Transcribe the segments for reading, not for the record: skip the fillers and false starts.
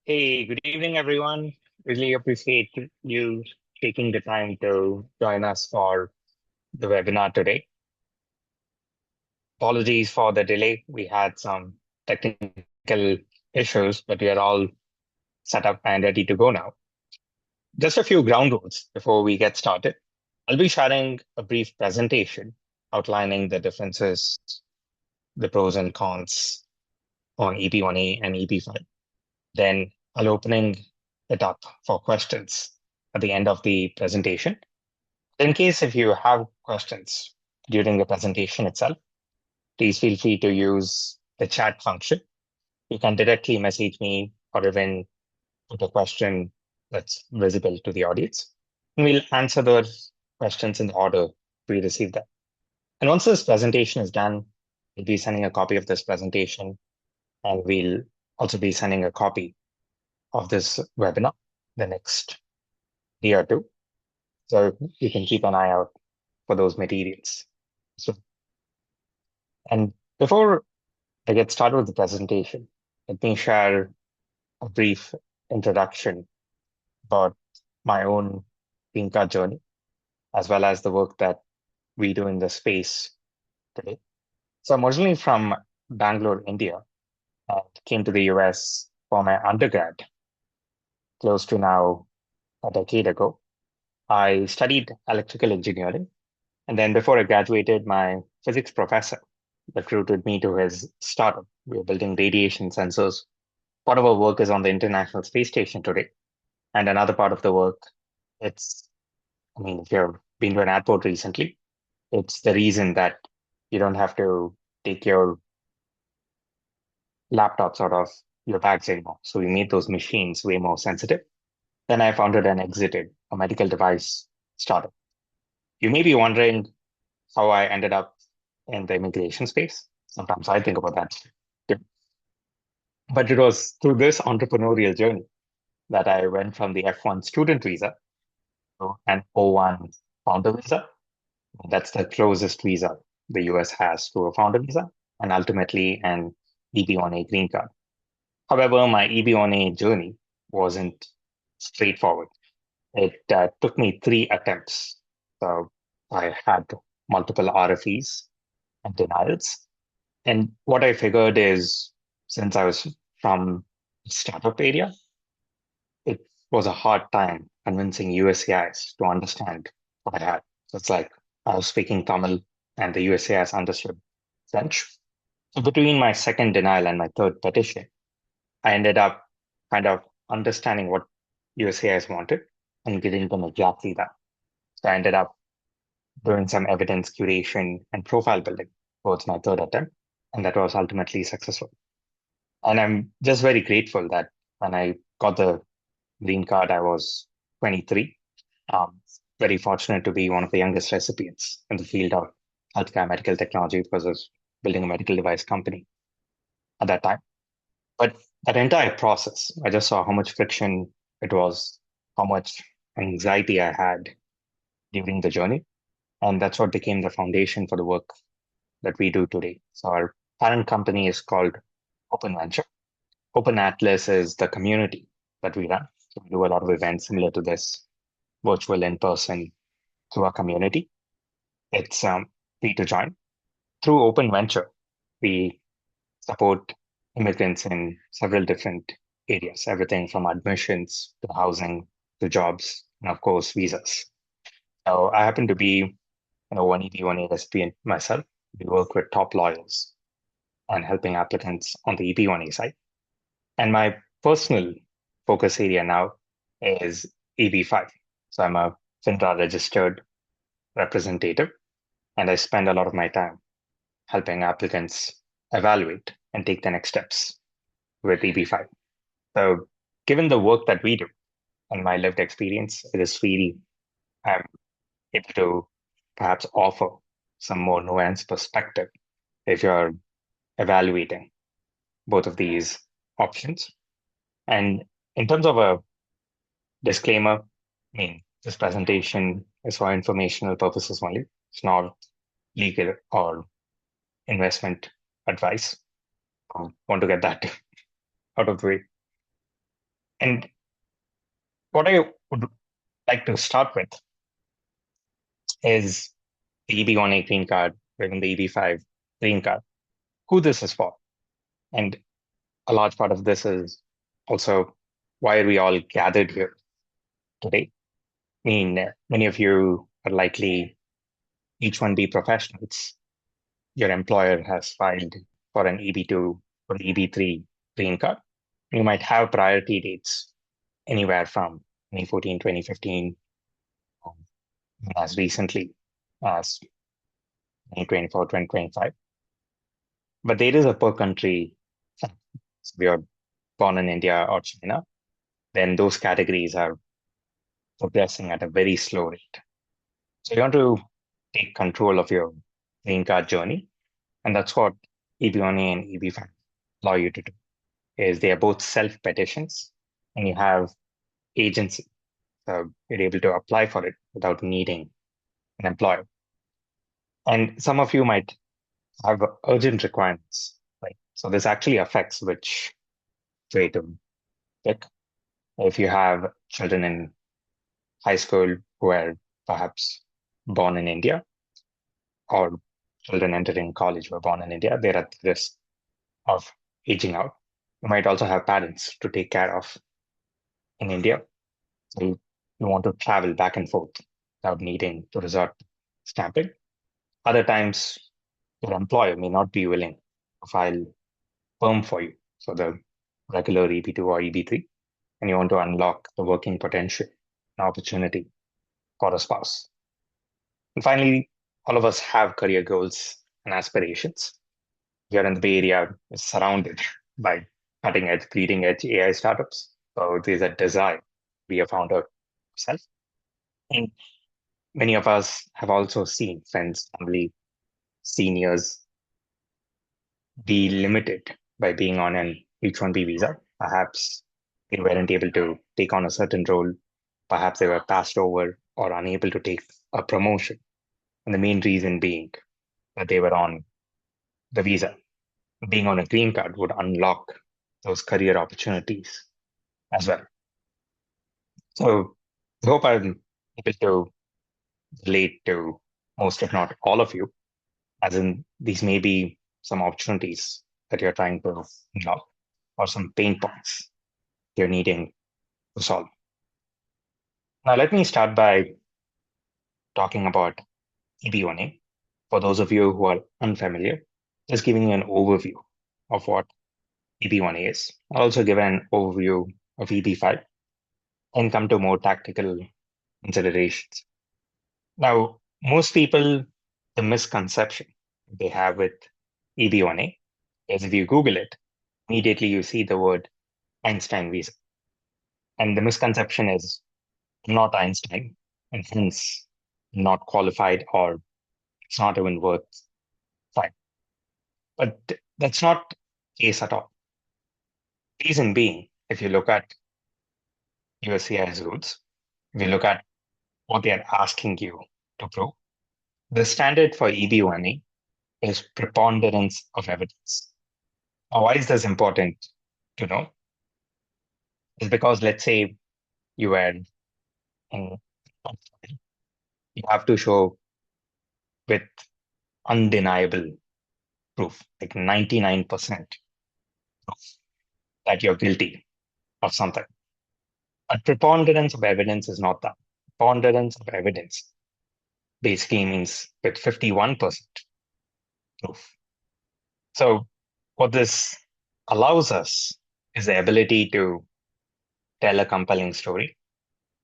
Hey, good evening, everyone. Really appreciate you taking the time to join us for the webinar today. Apologies for the delay. We had some technical issues, but we are all set up and ready to go now. Just a few ground rules before we get started. I'll be sharing a brief presentation outlining the differences, the pros and cons on EB1A and EB5. Then I'll opening it up for questions at the end of the presentation. In case if you have questions during the presentation itself, please feel free to use the chat function. You can directly message me or even put a question that's visible to the audience. And we'll answer those questions in the order we receive them. And once this presentation is done, we'll be sending a copy of this presentation, and we'll also be sending a copy of this webinar the next day or two. So you can keep an eye out for those materials. So, and before I get started with the presentation, let me share a brief introduction about my own green card journey, as well as the work that we do in the space today. So I'm originally from Bangalore, India, and came to the US for my undergrad close to now a decade ago. I studied electrical engineering, and then before I graduated, my physics professor recruited me to his startup. We were building radiation sensors. Part of our work is on the International Space Station today. And another part of the work, if you've been to an airport recently, it's the reason that you don't have to take your laptops out of your bags anymore. So we made those machines way more sensitive. Then I founded and exited a medical device startup. You may be wondering how I ended up in the immigration space. Sometimes I think about that too. But it was through this entrepreneurial journey that I went from the F1 student visa to an O1 founder visa. That's the closest visa the US has to a founder visa, and ultimately an EB1A green card. However, my EB1A journey wasn't straightforward. It took me 3 attempts. So I had multiple RFEs and denials. And what I figured is, since I was from the startup area, it was a hard time convincing USAIs to understand what I had. So it's like I was speaking Tamil and the USAIs understood French. So between my second denial and my third petition, I ended up kind of understanding what USAIs wanted and giving them exactly that. So I ended up doing some evidence curation and profile building towards my third attempt, and that was ultimately successful. And I'm just very grateful that when I got the green card, I was 23. Um, very fortunate to be one of the youngest recipients in the field of healthcare medical technology because I was building a medical device company at that time. But that entire process, I just saw how much friction it was, how much anxiety I had during the journey. And that's what became the foundation for the work that we do today. So our parent company is called Open Venture. Open Atlas is the community that we run. So we do a lot of events similar to this, virtual in person through our community. It's free to join. Through Open Venture, we support immigrants in several different areas, everything from admissions to housing to jobs, and of course, visas. So I happen to be one EB1A recipient myself. We work with top lawyers and helping applicants on the EB1A side. And my personal focus area now is EB5. So I'm a FINRA registered representative, and I spend a lot of my time helping applicants evaluate and take the next steps with EB5. So given the work that we do and my lived experience, it is really I'm able to perhaps offer some more nuanced perspective if you're evaluating both of these options. And in terms of a disclaimer, this presentation is for informational purposes only. It's not legal or investment advice. I want to get that out of the way. And what I would like to start with is the EB1A green card, or even the EB5 green card, who this is for. And a large part of this is also why are we all gathered here today. I mean, many of you are likely H1B professionals. Your employer has filed for an EB2 or EB3 green card. You might have priority dates anywhere from 2014, 2015, um, as recently as 2024, 2025. But there is a per country. So if you're born in India or China, then those categories are progressing at a very slow rate. So you want to take control of your green card journey. And that's what EB1A and EB5 allow you to do, is they are both self-petitions and you have agency. So you're able to apply for it without needing an employer. And some of you might have urgent requirements, right? So this actually affects which way to pick. If you have children in high school who are perhaps born in India, or children entering college who are born in India, they're at risk of aging out. You might also have parents to take care of in India. So you want to travel back and forth without needing to resort to stamping. Other times, your employer may not be willing to file perm for you. So the regular EB2 or EB3, and you want to unlock the working potential and opportunity for a spouse. And finally, all of us have career goals and aspirations. Here in the Bay Area is surrounded by cutting edge, bleeding edge AI startups. So there's a desire to be a founder yourself. And many of us have also seen friends, family, seniors be limited by being on an H1B visa. Perhaps they weren't able to take on a certain role. Perhaps they were passed over or unable to take a promotion. And the main reason being that they were on the visa. Being on a green card would unlock those career opportunities as well. So I hope I'm able to relate to most, if not all of you, as in these may be some opportunities that you're trying to unlock or some pain points you're needing to solve. Now, let me start by talking about EB1A. For those of you who are unfamiliar, just giving you an overview of what EB1A is. I'll also give an overview of EB5 and come to more tactical considerations. Now, most people, the misconception they have with EB1A is if you Google it, immediately you see the word Einstein visa. And the misconception is not Einstein, and hence not qualified, or it's not even worth fighting. But that's not the case at all. Reason being, if you look at USCIS rules, if you look at what they are asking you to prove, the standard for EB1A is preponderance of evidence. Now, why is this important to know? Is because let's say you were in, you have to show with undeniable proof, like 99% proof that you're guilty of something. But preponderance of evidence is not that. Preponderance of evidence basically means with 51% proof. So what this allows us is the ability to tell a compelling story,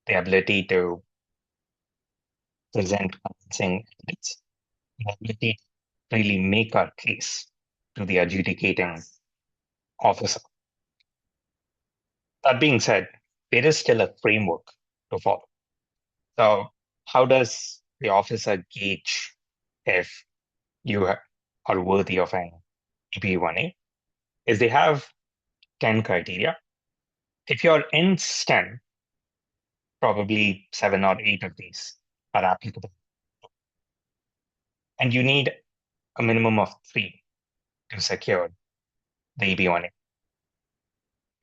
the ability to present convincing evidence, the ability to really make our case to the adjudicating officer. That being said, there is still a framework to follow. So how does the officer gauge if you are worthy of an EB1A? Is they have 10 criteria. If you're in STEM, probably 7 or 8 of these are applicable. And you need a minimum of 3 to secure the EB1A.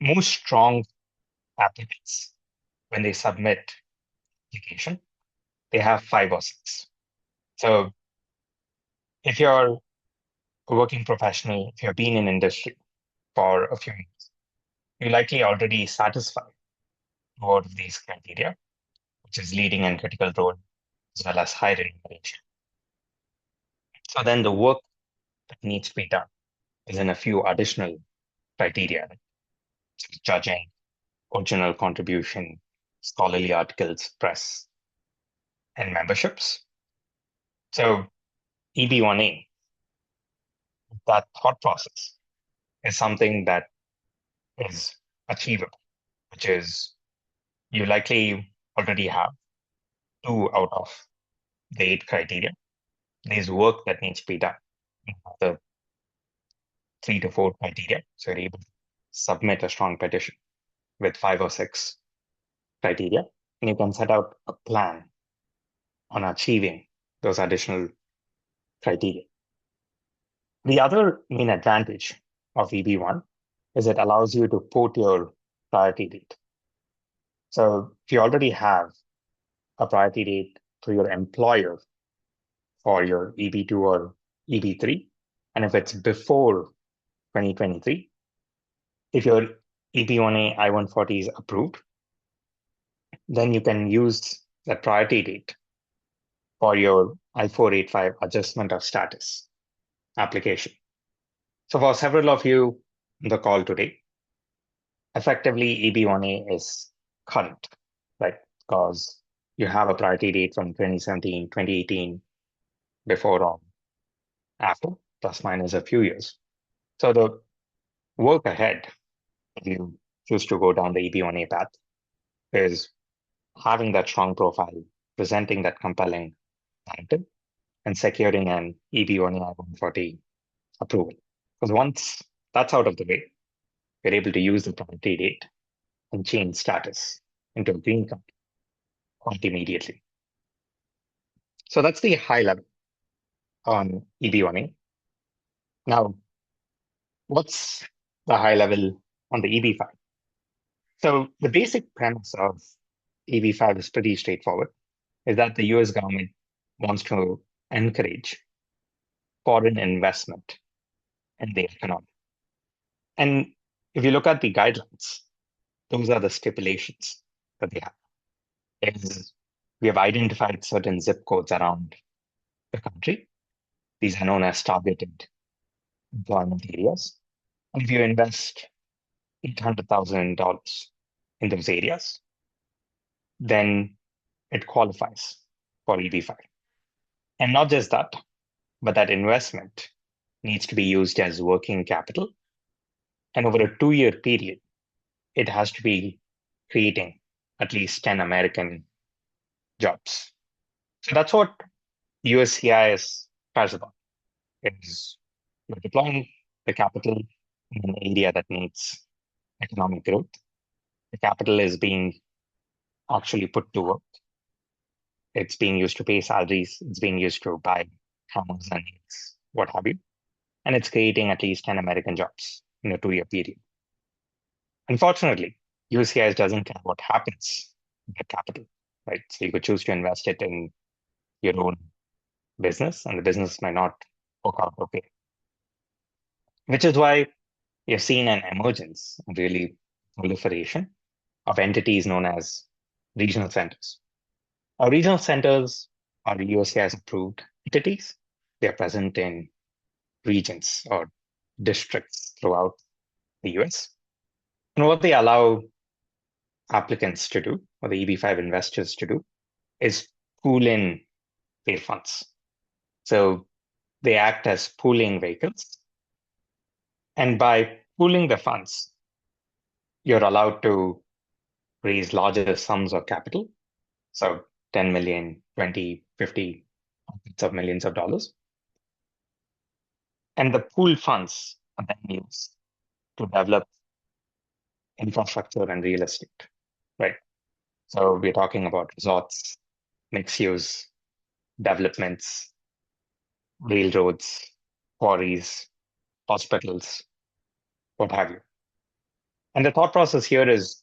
Most strong applicants, when they submit application, they have 5 or 6. So if you're a working professional, if you've been in industry for a few years, you likely already satisfy all of these criteria, which is leading and critical role as well as high remuneration. So then the work that needs to be done is in a few additional criteria, like judging, original contribution, scholarly articles, press, and memberships. So EB1A, that thought process, is something that is achievable, which is you likely already have 2 out of the 8 criteria. There's work that needs to be done in the 3 to 4 criteria. So you're able to submit a strong petition with 5 or 6 criteria, and you can set out a plan on achieving those additional criteria. The other main advantage of EB1 is it allows you to put your priority date. So if you already have a priority date to your employer for your EB2 or EB3, and if it's before 2023, if your EB1A I-140 is approved, then you can use that priority date for your I-485 adjustment of status application. So for several of you on the call today, effectively EB1A is current, right? Because you have a priority date from 2017, 2018, before or after, plus minus a few years. So the work ahead, if you choose to go down the EB1A path, is having that strong profile, presenting that compelling narrative, and securing an EB1A I-140 approval. Because once that's out of the way, you're able to use the priority date and change status into a green card quite immediately. So that's the high level on EB1A. Now, what's the high level on the EB5? So the basic premise of EB5 is pretty straightforward, is that the US government wants to encourage foreign investment in the economy. And if you look at the guidelines, those are the stipulations that they have. We have identified certain zip codes around the country. These are known as targeted employment areas. And if you invest $800,000 in those areas, then it qualifies for EB5. And not just that, but that investment needs to be used as working capital. And over a 2-year period, it has to be creating at least 10 American jobs. So that's what USCIS cares about, is you're deploying the capital in an area that needs economic growth. The capital is being actually put to work. It's being used to pay salaries. It's being used to buy homes and needs, what have you. And it's creating at least 10 American jobs in a 2-year period. Unfortunately, USCIS doesn't care what happens with the capital, right? So you could choose to invest it in your own business, and the business might not work out okay. Which is why you've seen an emergence, really proliferation of entities known as regional centers. Our regional centers are USCIS approved entities. They are present in regions or districts throughout the US. And what they allow applicants to do, or the EB5 investors to do, is pool in their funds. So they act as pooling vehicles. And by pooling the funds, you're allowed to raise larger sums of capital. So 10 million, 20, 50, hundreds of millions of dollars. And the pooled funds are then used to develop infrastructure and real estate, right? So we're talking about resorts, mixed use developments, railroads, quarries, hospitals, what have you. And the thought process here is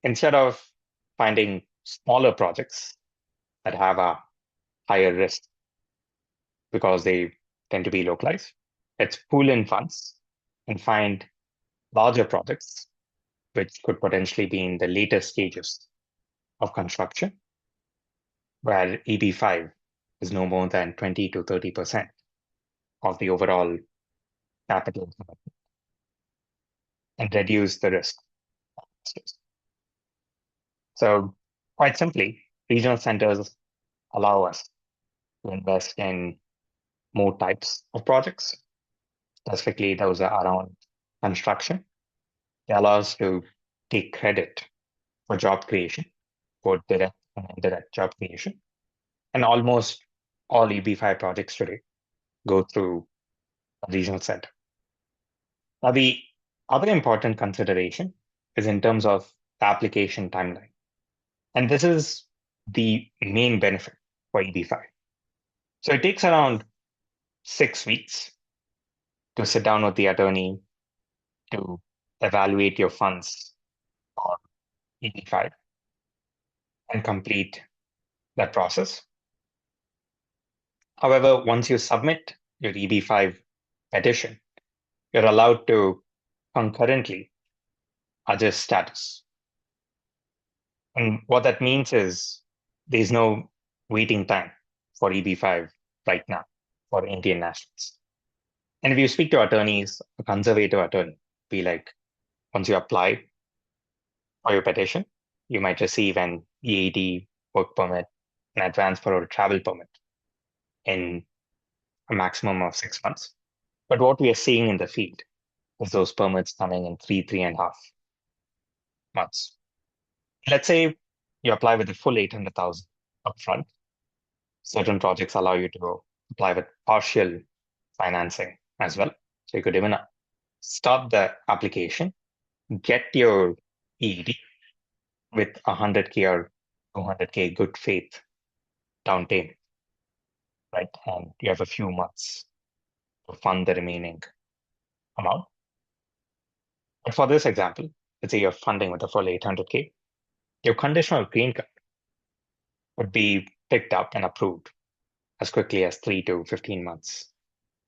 instead of finding smaller projects that have a higher risk because they tend to be localized, let's pool in funds and find larger projects which could potentially be in the later stages of construction, where EB5 is no more than 20 to 30% of the overall capital and reduce the risk. So quite simply, regional centers allow us to invest in more types of projects. Specifically, those are around construction. They allow us to take credit for job creation, both direct and indirect job creation. And almost all EB5 projects today go through a regional center. Now, the other important consideration is in terms of the application timeline. And this is the main benefit for EB5. So it takes around 6 weeks to sit down with the attorney to evaluate your funds for EB5 and complete that process. However, once you submit your EB5 petition, you're allowed to concurrently adjust status. And what that means is there's no waiting time for EB5 right now for Indian nationals. And if you speak to attorneys, a conservative attorney, be like, once you apply for your petition, you might receive an EAD, work permit, an advance parole travel permit in a maximum of 6 months. But what we are seeing in the field is those permits coming in 3.5 months. Let's say you apply with the full 800,000 upfront. Certain projects allow you to apply with partial financing as well. So you could even start the application, get your EAD with 100K or 200K good faith down payment, right? And you have a few months to fund the remaining amount. But for this example, let's say you're funding with the full 800K, your conditional green card would be picked up and approved as quickly as 3 to 15 months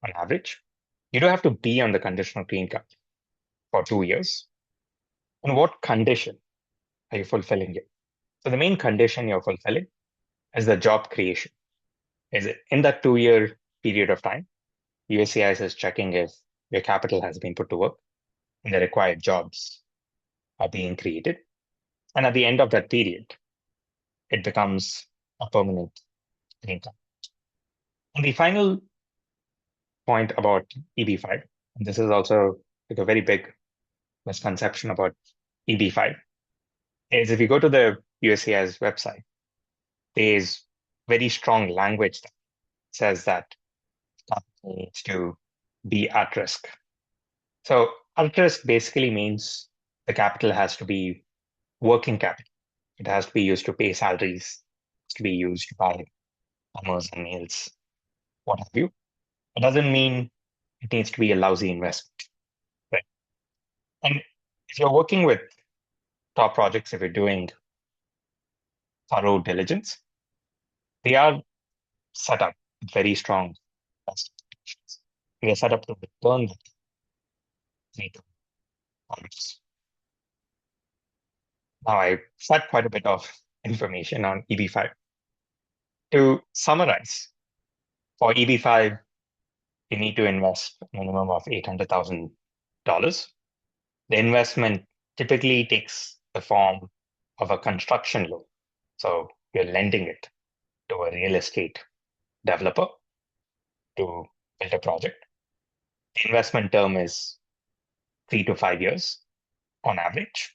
on average. You don't have to be on the conditional green card for 2 years. And what condition are you fulfilling it? So the main condition you're fulfilling is the job creation. Is it in that 2-year period of time, USCIS is checking if your capital has been put to work and the required jobs are being created. And at the end of that period, it becomes a permanent green card. And the final point about EB5, and this is also like a very big misconception about EB5, is if you go to the USCIS website, there's very strong language that says that capital needs to be at risk. So at risk basically means the capital has to be working capital. It has to be used to pay salaries, to be used to buy hammers and nails, what have you. It doesn't mean it needs to be a lousy investment, right? And if you're working with top projects, if you're doing thorough diligence, they are set up with very strong expectations. They are set up to return the data projects. Now, I said quite a bit of information on EB5. To summarize, for EB5, you need to invest a minimum of $800,000. The investment typically takes the form of a construction loan. So you're lending it to a real estate developer to build a project. The investment term is 3 to 5 years on average.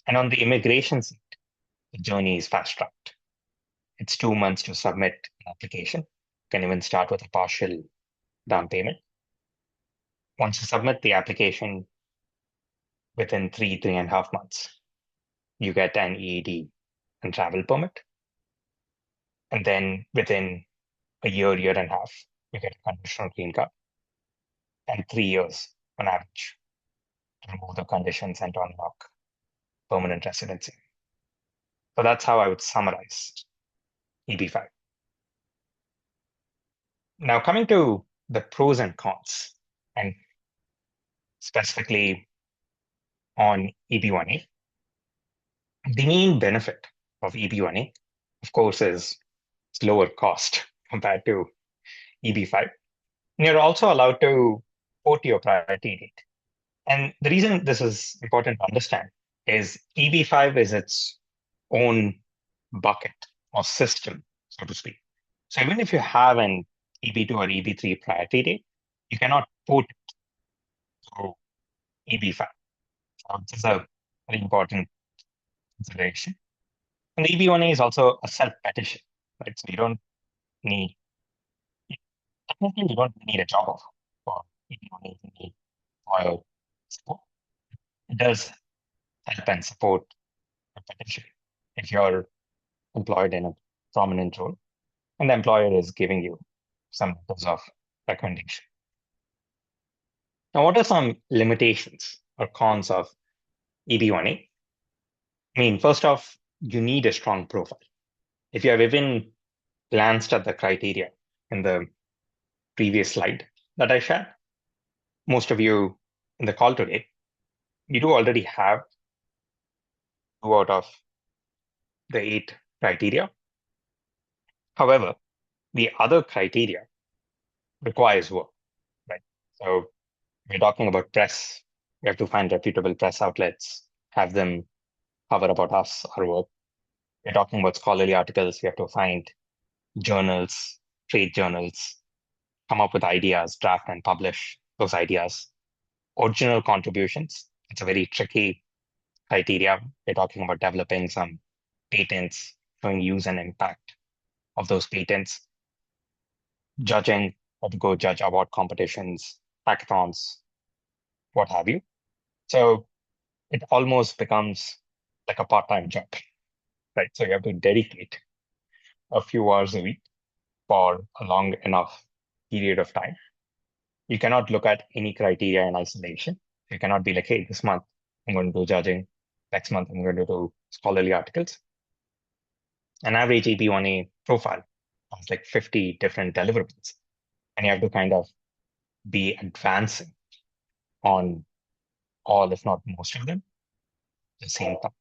And on the immigration side, the journey is fast-tracked. It's 2 months to submit an application. You can even start with a partial down payment. Once you submit the application, within 3.5 months, you get an EAD and travel permit. And then within a year, year and a half, you get a conditional green card. And 3 years on average to remove the conditions and to unlock permanent residency. So that's how I would summarize EB5. Now, coming to the pros and cons, and specifically on EB1A, the main benefit of EB1A, of course, is it's lower cost compared to EB5. And you're also allowed to port your priority date. And the reason this is important to understand is EB5 is its own bucket or system, so to speak. So even if you have an EB2 or EB3 priority date, you cannot port it to EB5. So this is a very important consideration. And the EB1A is also a self-petition, right? So you don't need, technically, you don't need a job offer for EB1A. You need oil support. It does help and support a petition if you're employed in a prominent role and the employer is giving you some letters of recommendation. Now, what are some limitations or cons of EB1A? I mean, first off, you need a strong profile. If you have even glanced at the criteria in the previous slide that I shared, most of you in the call today, you do already have 2 out of the 8 criteria. However, the other criteria requires work, right? So we're talking about press. We have to find reputable press outlets, have them cover about us, our work. We're talking about scholarly articles. We have to find journals, trade journals, come up with ideas, draft and publish those ideas. Original contributions. It's a very tricky criteria. We're talking about developing some patents, showing use and impact of those patents. Judging, how to go judge award competitions, hackathons, what have you. So it almost becomes like a part-time job, right? So you have to dedicate a few hours a week for a long enough period of time. You cannot look at any criteria in isolation. You cannot be like, hey, this month I'm going to do judging. Next month I'm going to do scholarly articles. An average EB1A profile has like 50 different deliverables. And you have to kind of be advancing on all, if not most of them, at the same time.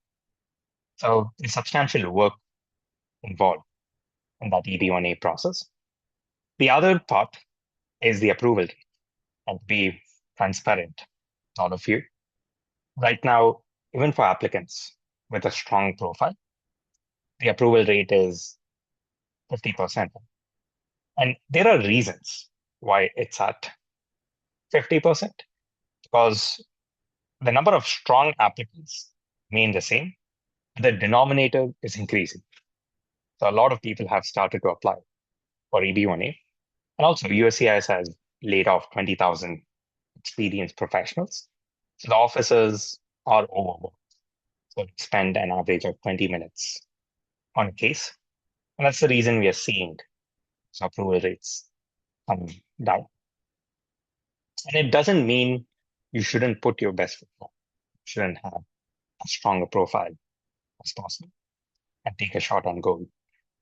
So there's substantial work involved in that EB1A process. The other part is the approval rate, and to be transparent with all of you. Right now, even for applicants with a strong profile, the approval rate is 50%. And there are reasons why it's at 50%, because the number of strong applicants remain the same, the denominator is increasing. So a lot of people have started to apply for EB1A. And also USCIS has laid off 20,000 experienced professionals. So the officers are overworked. So they spend an average of 20 minutes on a case. And that's the reason we are seeing approval rates come down. And it doesn't mean you shouldn't put your best foot forward. You shouldn't have as strong a profile as possible and take a shot on goal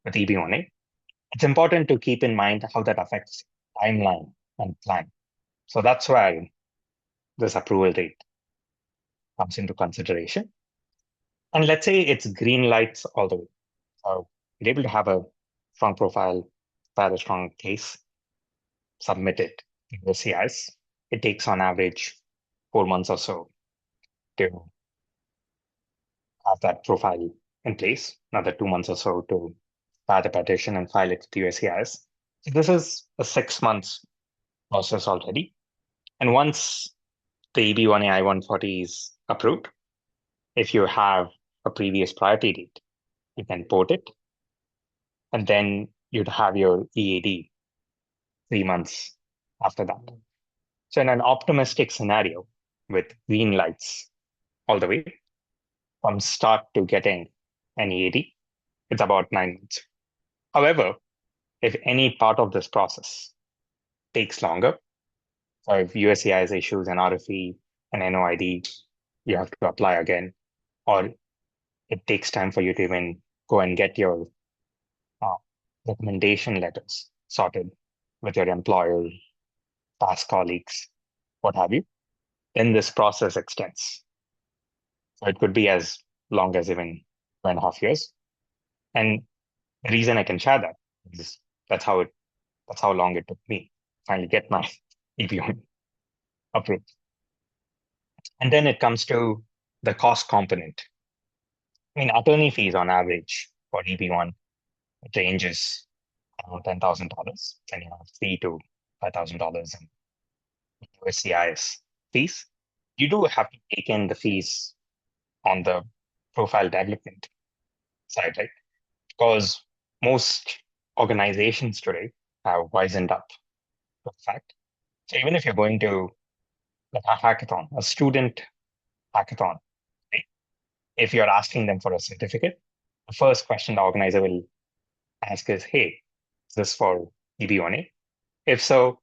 with EB1A. It's important to keep in mind how that affects timeline and plan. So that's why this approval rate comes into consideration. And let's say it's green lights all the way. So you're able to have a strong profile, file a strong case, submit it to the CIs. It takes on average 4 months or so to have that profile in place, another 2 months or so to file the petition and file it to USCIS. So this is a 6 months process already. And once the EB1A I-140 is approved, if you have a previous priority date, you can port it. And then you'd have your EAD 3 months after that. So in an optimistic scenario with green lights all the way from start to getting an EAD, it's about 9 months. However, if any part of this process takes longer, or if USCIS issues an RFE, an NOID, you have to apply again, or it takes time for you to even go and get your uh, recommendation letters sorted with your employer, past colleagues, what have you, then this process extends. So it could be as long as even 2.5 years. And the reason I can share that is that's how it that's how long it took me to finally get my EB1 approved. And then it comes to the cost component. I mean, attorney fees on average for EB1, it ranges around $10,000, depending on fee to $5,000 in USCIS fees. You do have to take in the fees on the profile development side, right? Because most organizations today have wisened up to the fact. So even if you're going to like a hackathon, a student hackathon, right? If you're asking them for a certificate, the first question the organizer will ask is, hey, is this for EB1A? If so,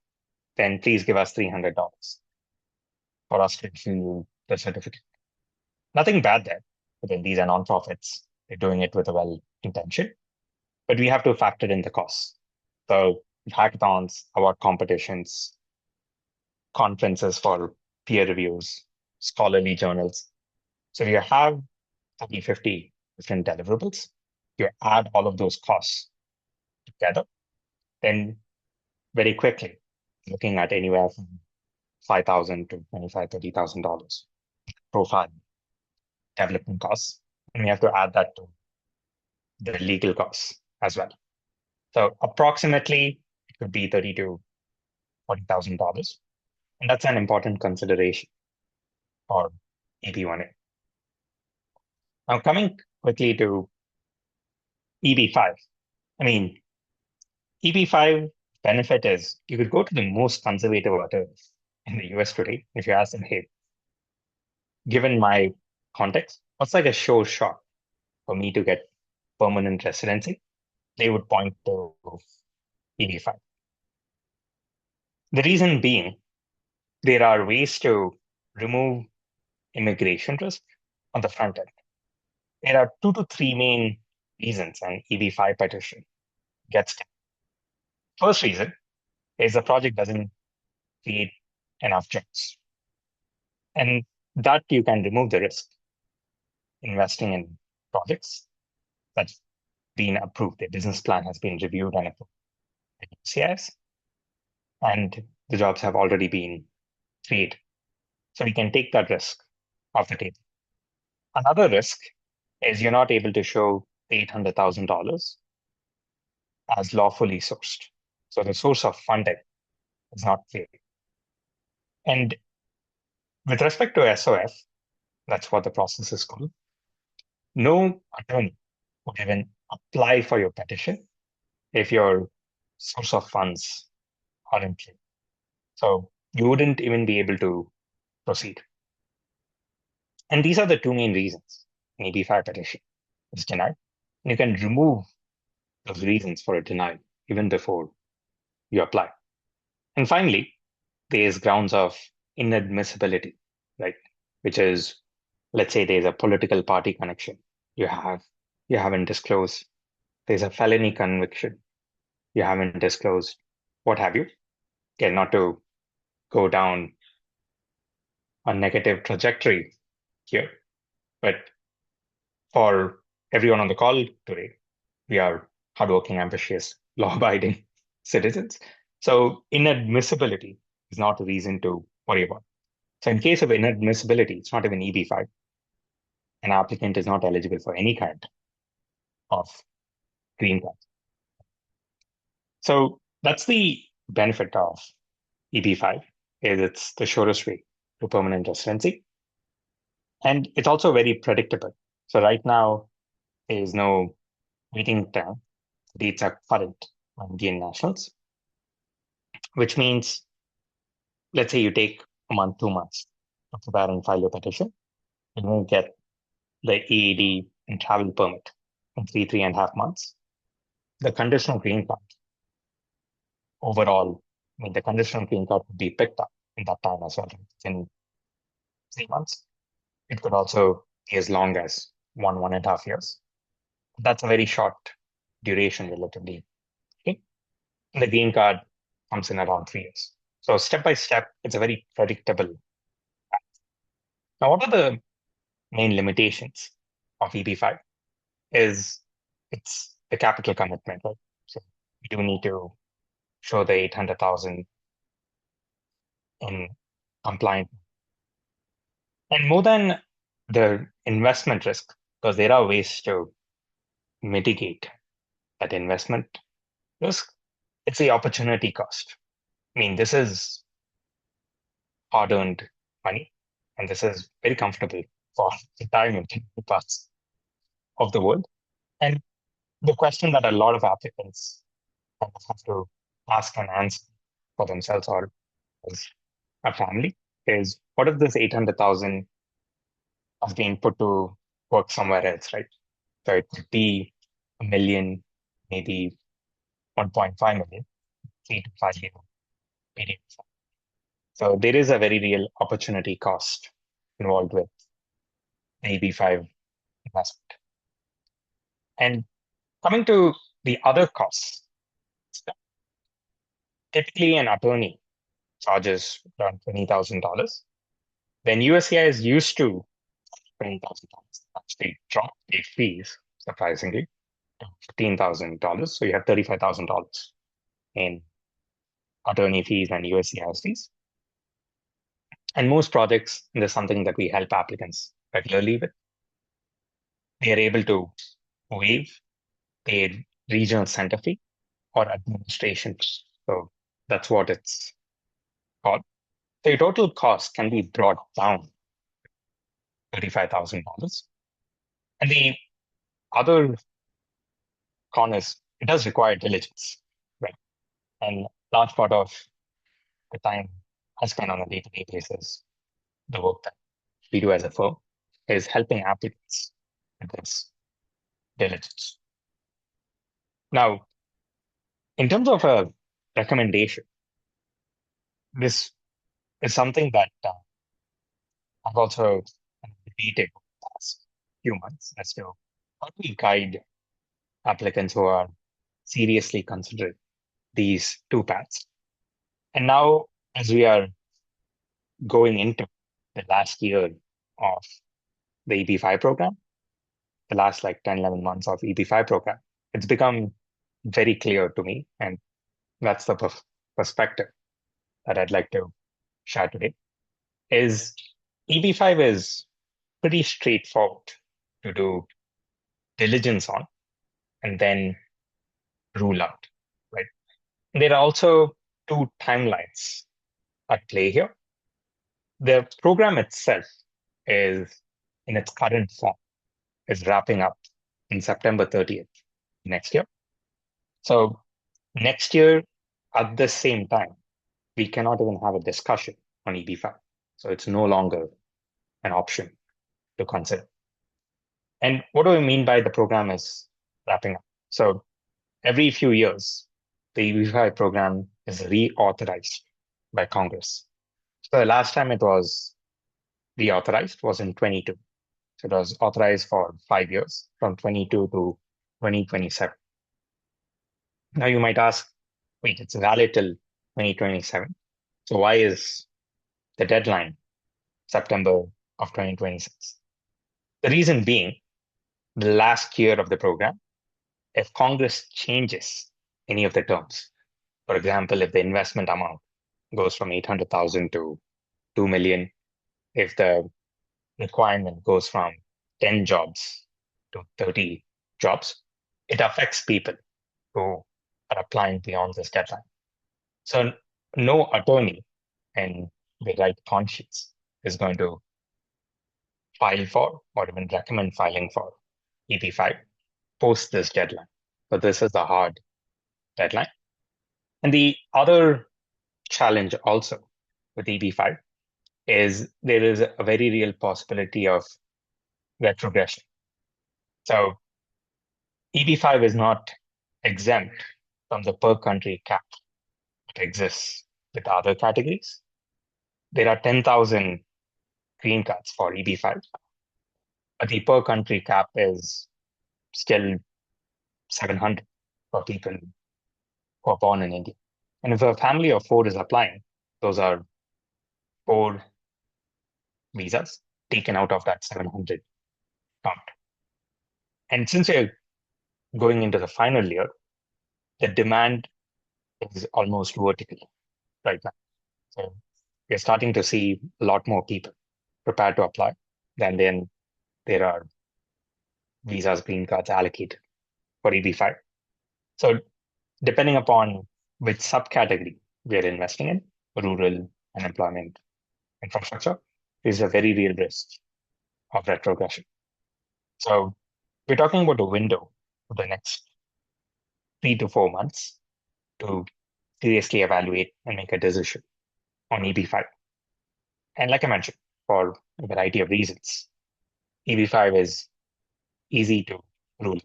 then please give us $300 for us to issue you the certificate. Nothing bad there. Again, these are nonprofits. They're doing it with a well intention, but we have to factor in the costs. So hackathons, award competitions, conferences for peer reviews, scholarly journals. So you have 30, 50 different deliverables. You add all of those costs together, then very quickly, looking at anywhere from $5,000 to $25,000, $30,000 profile development costs. And we have to add that to the legal costs as well. So approximately it could be $30,000 to $40,000. And that's an important consideration for EB1A. Now coming quickly to EB5. I mean, EB5 benefit is you could go to the most conservative attorneys in the US today if you ask them, hey, given my context, what's like a sure shot for me to get permanent residency? They would point to EB5. The reason being, there are ways to remove immigration risk on the front end. There are 2 to 3 main reasons an EB5 petition gets done. First reason is the project doesn't create enough jobs. And that you can remove the risk investing in projects that's been approved. The business plan has been reviewed and approved by UCIS, and the jobs have already been created. So we can take that risk off the table. Another risk is you're not able to show $800,000 as lawfully sourced. So the source of funding is not clear. And with respect to SOF, that's what the process is called. No attorney would even apply for your petition if your source of funds aren't clear. So you wouldn't even be able to proceed. And these are the 2 main reasons an EB5 petition is denied. And you can remove those reasons for a denial even before you apply. And finally, there's grounds of inadmissibility, right? Which is, let's say there's a political party connection you haven't disclosed. There's a felony conviction you haven't disclosed, what have you. Again, not to go down a negative trajectory here, but for everyone on the call today, we are hardworking, ambitious, law-abiding citizens. So inadmissibility is not a reason to worry about. So in case of inadmissibility, it's not even EB5. An applicant is not eligible for any kind of green card. So that's the benefit of EB5, is it's the surest way to permanent residency. And it's also very predictable. So right now, there is no waiting time. Dates are current on Indian nationals, which means, let's say you take a month, 2 months to prepare and file your petition, you will get the EAD and travel permit in 3.5 months. The conditional green card overall, I mean, the conditional green card would be picked up in that time as well, in 3 months. It could also be as long as 1.5 years. That's a very short duration relatively. Okay? The green card comes in around 3 years. So step by step, it's a very predictable. Now, what are the main limitations of EB5? Is it's the capital commitment, right? So you do need to show the 800,000 in compliant. And more than the investment risk, because there are ways to mitigate that investment risk, it's the opportunity cost. I mean, this is hard-earned money, and this is very comfortable for retirement parts of the world. And the question that a lot of applicants kind of have to ask and answer for themselves or as a family is, what if this 800,000 is being put to work somewhere else, right? So it could be a million, maybe 1.5 million, 3 to 5 year period. So there is a very real opportunity cost involved with the EB5 investment. And coming to the other costs, typically an attorney charges around $20,000. When USCI is used to $20,000, actually dropped their fees, surprisingly, to $15,000. So you have $35,000 in attorney fees and USCI's fees. And most projects, and this is something that we help applicants regularly with, they are able to waive their regional center fee or administration. So that's what it's called. So your total cost can be brought down $35,000. And the other con is it does require diligence, right? And large part of the time I spend on a day-to-day basis, the work that we do as a firm is helping applicants with this diligence. Now, in terms of a recommendation, this is something that I've also debated over the past few months as to how do we guide applicants who are seriously considering these two paths. And now, as we are going into the last year of the EB5 program, the last like 10, 11 months of EB5 program, it's become very clear to me. And that's the perspective that I'd like to share today is EB5 is pretty straightforward to do diligence on and then rule out, right? And there are also two timelines at play here. The program itself is in its current form is wrapping up in September 30th next year. So next year at the same time, we cannot even have a discussion on EB5. So it's no longer an option to consider. And what do we mean by the program is wrapping up? So every few years, the EB5 program is reauthorized by Congress. So the last time it was reauthorized was in 22. So it was authorized for 5 years from 22 to 2027. Now you might ask, wait, it's valid till 2027. So why is the deadline September of 2026? The reason being, the last year of the program, if Congress changes any of the terms, for example, if the investment amount goes from 800,000 to 2 million, if the requirement goes from 10 jobs to 30 jobs, it affects people who are applying beyond this deadline. So no attorney in the right conscience is going to file for or even recommend filing for EB5 post this deadline. But this is a hard deadline. And the other challenge also with EB5 is there is a very real possibility of retrogression. So EB5 is not exempt from the per country cap that exists with other categories. There are 10,000 green cards for EB5, but the per country cap is still 700 for people who are born in India. And if a family of four is applying, those are four visas taken out of that 700 count. And since we're going into the final year, the demand is almost vertical right now. So we're starting to see a lot more people prepared to apply than then there are visas, green cards allocated for EB5. So depending upon which subcategory we're investing in, rural, unemployment, infrastructure, is a very real risk of retrogression. So we're talking about a window for the next 3 to 4 months to seriously evaluate and make a decision on EB5. And like I mentioned, for a variety of reasons, EB5 is easy to rule.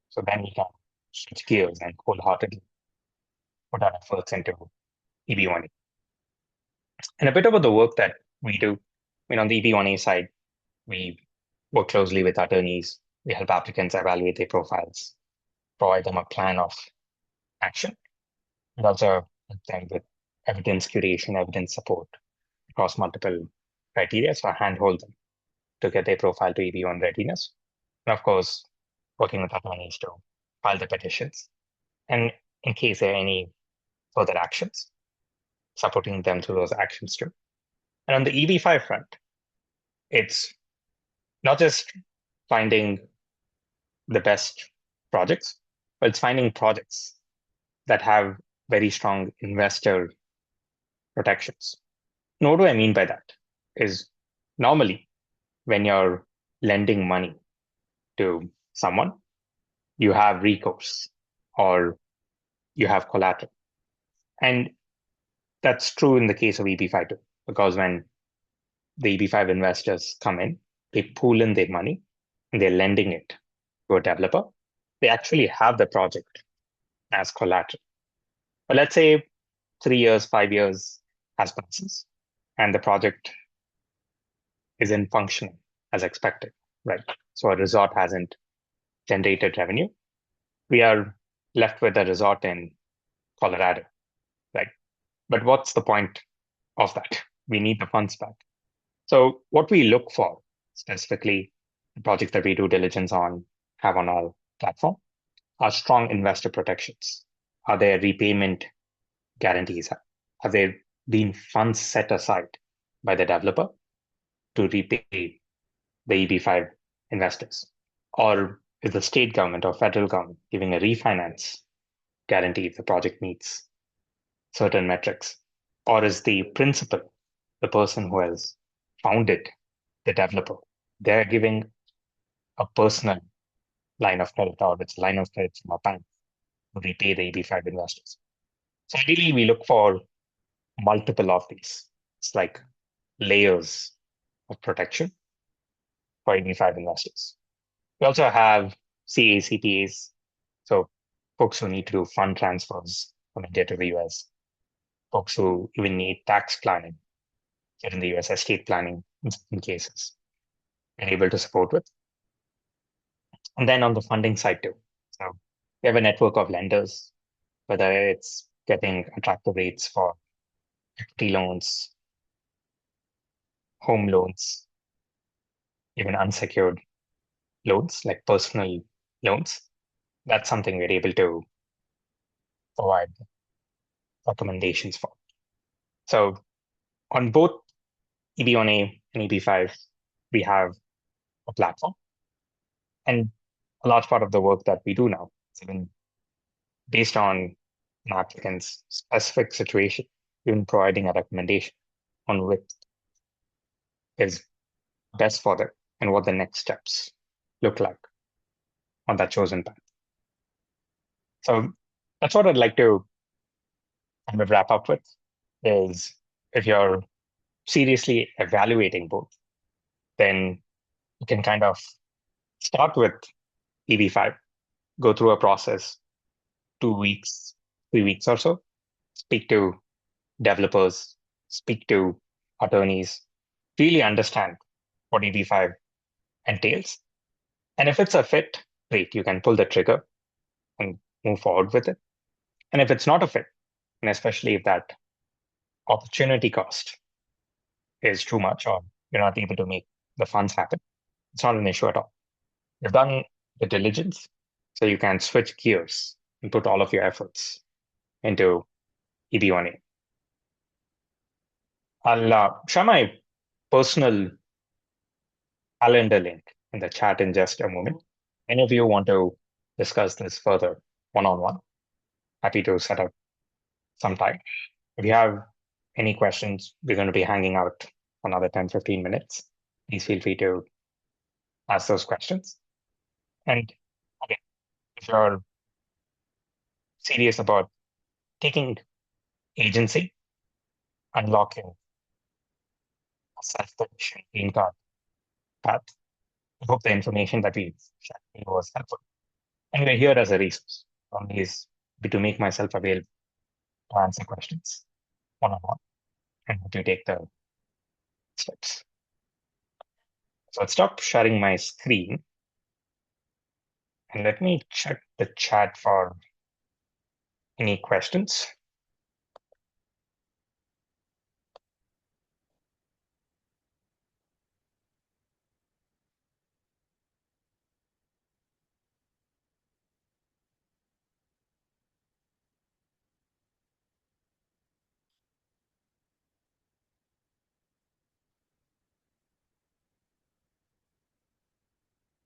So then we can switch gears and wholeheartedly put our efforts into EB1A. And a bit about the work that we do. On the EB1A side, we work closely with attorneys. We help applicants evaluate their profiles, provide them a plan of action, and also help them with evidence curation, evidence support across multiple criteria. So I handhold them to get their profile to EB1 readiness. And of course, working with attorneys to file the petitions. And in case there are any further actions, supporting them through those actions too. And on the EB5 front, it's not just finding the best projects, but it's finding projects that have very strong investor protections. And what do I mean by that? Is normally when you're lending money to someone, you have recourse or you have collateral. And that's true in the case of EB5 too, because when the EB5 investors come in, they pool in their money and they're lending it to a developer. They actually have the project as collateral. But let's say 3 years, 5 years has passes and the project isn't functioning as expected, right? So a resort hasn't generated revenue. We are left with a resort in Colorado, right? But what's the point of that? We need the funds back. So what we look for specifically, the projects that we do diligence on, have on our platform, are strong investor protections. Are there repayment guarantees? Have there been funds set aside by the developer to repay the EB5 investors? Or is the state government or federal government giving a refinance guarantee if the project meets certain metrics? Or is the principal, the person who has founded the developer, they're giving a personal line of credit or it's a line of credit from a bank to repay the EB5 investors? So ideally, we look for multiple of these. It's like layers of protection for EB5 investors. We also have CAs, CPAs, so folks who need to do fund transfers from India to the US, folks who even need tax planning here in the US, estate planning in some cases, we're able to support with. And then on the funding side too. So we have a network of lenders, whether it's getting attractive rates for equity loans, home loans, even unsecured loans like personal loans. That's something we're able to provide recommendations for. So on both EB1A and EB5, we have a platform. And a large part of the work that we do now is even based on an applicant's specific situation, even providing a recommendation on which is best for them and what the next steps look like on that chosen path. So that's what I'd like to kind of wrap up with is if you're seriously evaluating both, then you can kind of start with EB5, go through a process, 2 weeks, 3 weeks or so, speak to developers, speak to attorneys, really understand what EB5 entails. And if it's a fit, great, you can pull the trigger and move forward with it. And if it's not a fit, and especially if that opportunity cost is too much or you're not able to make the funds happen, it's not an issue at all. You've done the diligence, so you can switch gears and put all of your efforts into EB1A. I'll share my personal calendar link in the chat in just a moment. Any of you want to discuss this further one-on-one? Happy to set up some time. If you have any questions, we're going to be hanging out for another 10, 15 minutes. Please feel free to ask those questions. And again, if you're serious about taking agency, unlocking a self-petition green card path, I hope the information that we shared was helpful. And we're here as a resource. Always be to make myself available to answer questions one-on-one and to take the steps. So let's stop sharing my screen. And let me check the chat for any questions.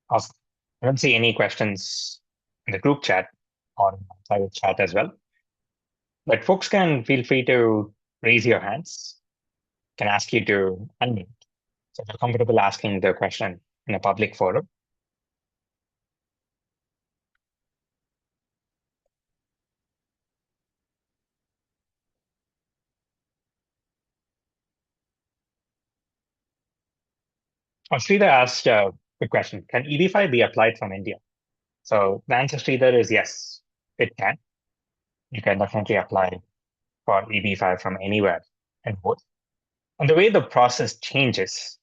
Awesome. I don't see any questions in the group chat or in the private chat as well. But folks can feel free to raise your hands, can ask you to unmute. So if you're comfortable asking the question in a public forum. Sridhar asked a good question. Can EB5 be applied from India? So the answer, Sridhar, is yes, it can. You can definitely apply for EB5 from anywhere in both. And the way the process changes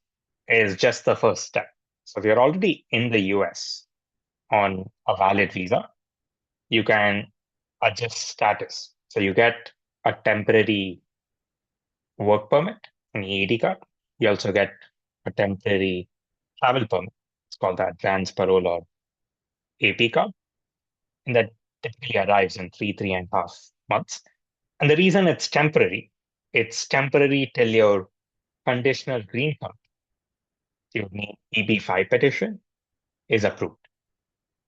is just the first step. So if you're already in the US on a valid visa, you can adjust status. So you get a temporary work permit, an EAD card. You also get a temporary travel permit. It's called the advance parole or AP card. And that typically arrives in 3.5 months. And the reason it's temporary till your conditional green card, your EB5 petition, is approved.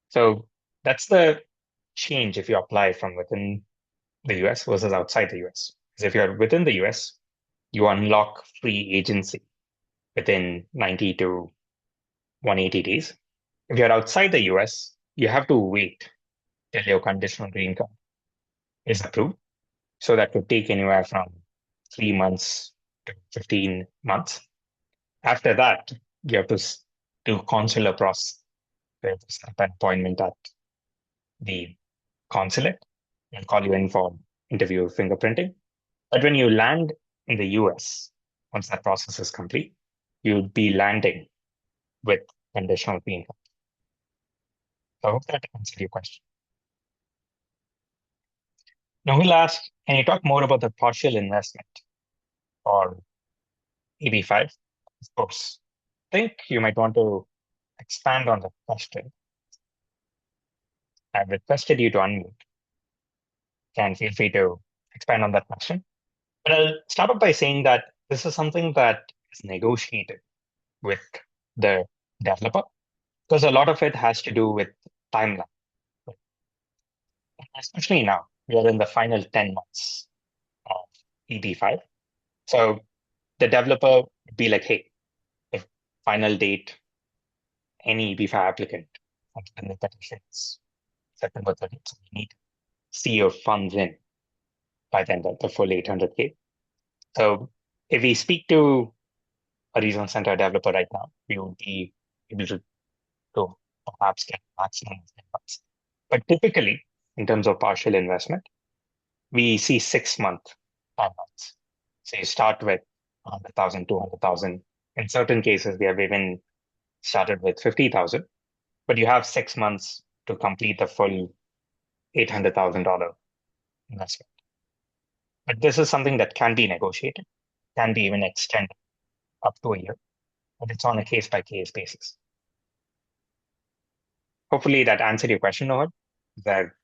So that's the change if you apply from within the US versus outside the US. Because if you're within the US, you unlock free agency within 90 to 180 days. If you're outside the US, you have to wait till your conditional green card is approved. So that could take anywhere from 3 months to 15 months. After that, you have to do consular process. You have to set up an appointment at the consulate and call you in for interview fingerprinting. But when you land in the US, once that process is complete, you'll be landing with conditional green card. So I hope that answered your question. Now we'll ask, can you talk more about the partial investment or EB5? Of course. I think you might want to expand on the question. I've requested you to unmute. Can feel free to expand on that question. But I'll start off by saying that this is something that is negotiated with the developer because a lot of it has to do with timeline. Especially now, we are in the final 10 months of EB5. So the developer would be like, hey, if final date, any EB5 applicant in the petition is September 30th, so we need to see your funds in by then, the full 800K. So if we speak to a Reason Center developer right now, we would be able to perhaps get maximum of 10 months. But typically, in terms of partial investment, we see 6-month timelines. So you start with 100,000, 200,000. In certain cases, we have even started with 50,000, but you have 6 months to complete the full $800,000 investment. But this is something that can be negotiated, can be even extended up to a year, but it's on a case-by-case basis. Hopefully that answered your question, Noah. Is there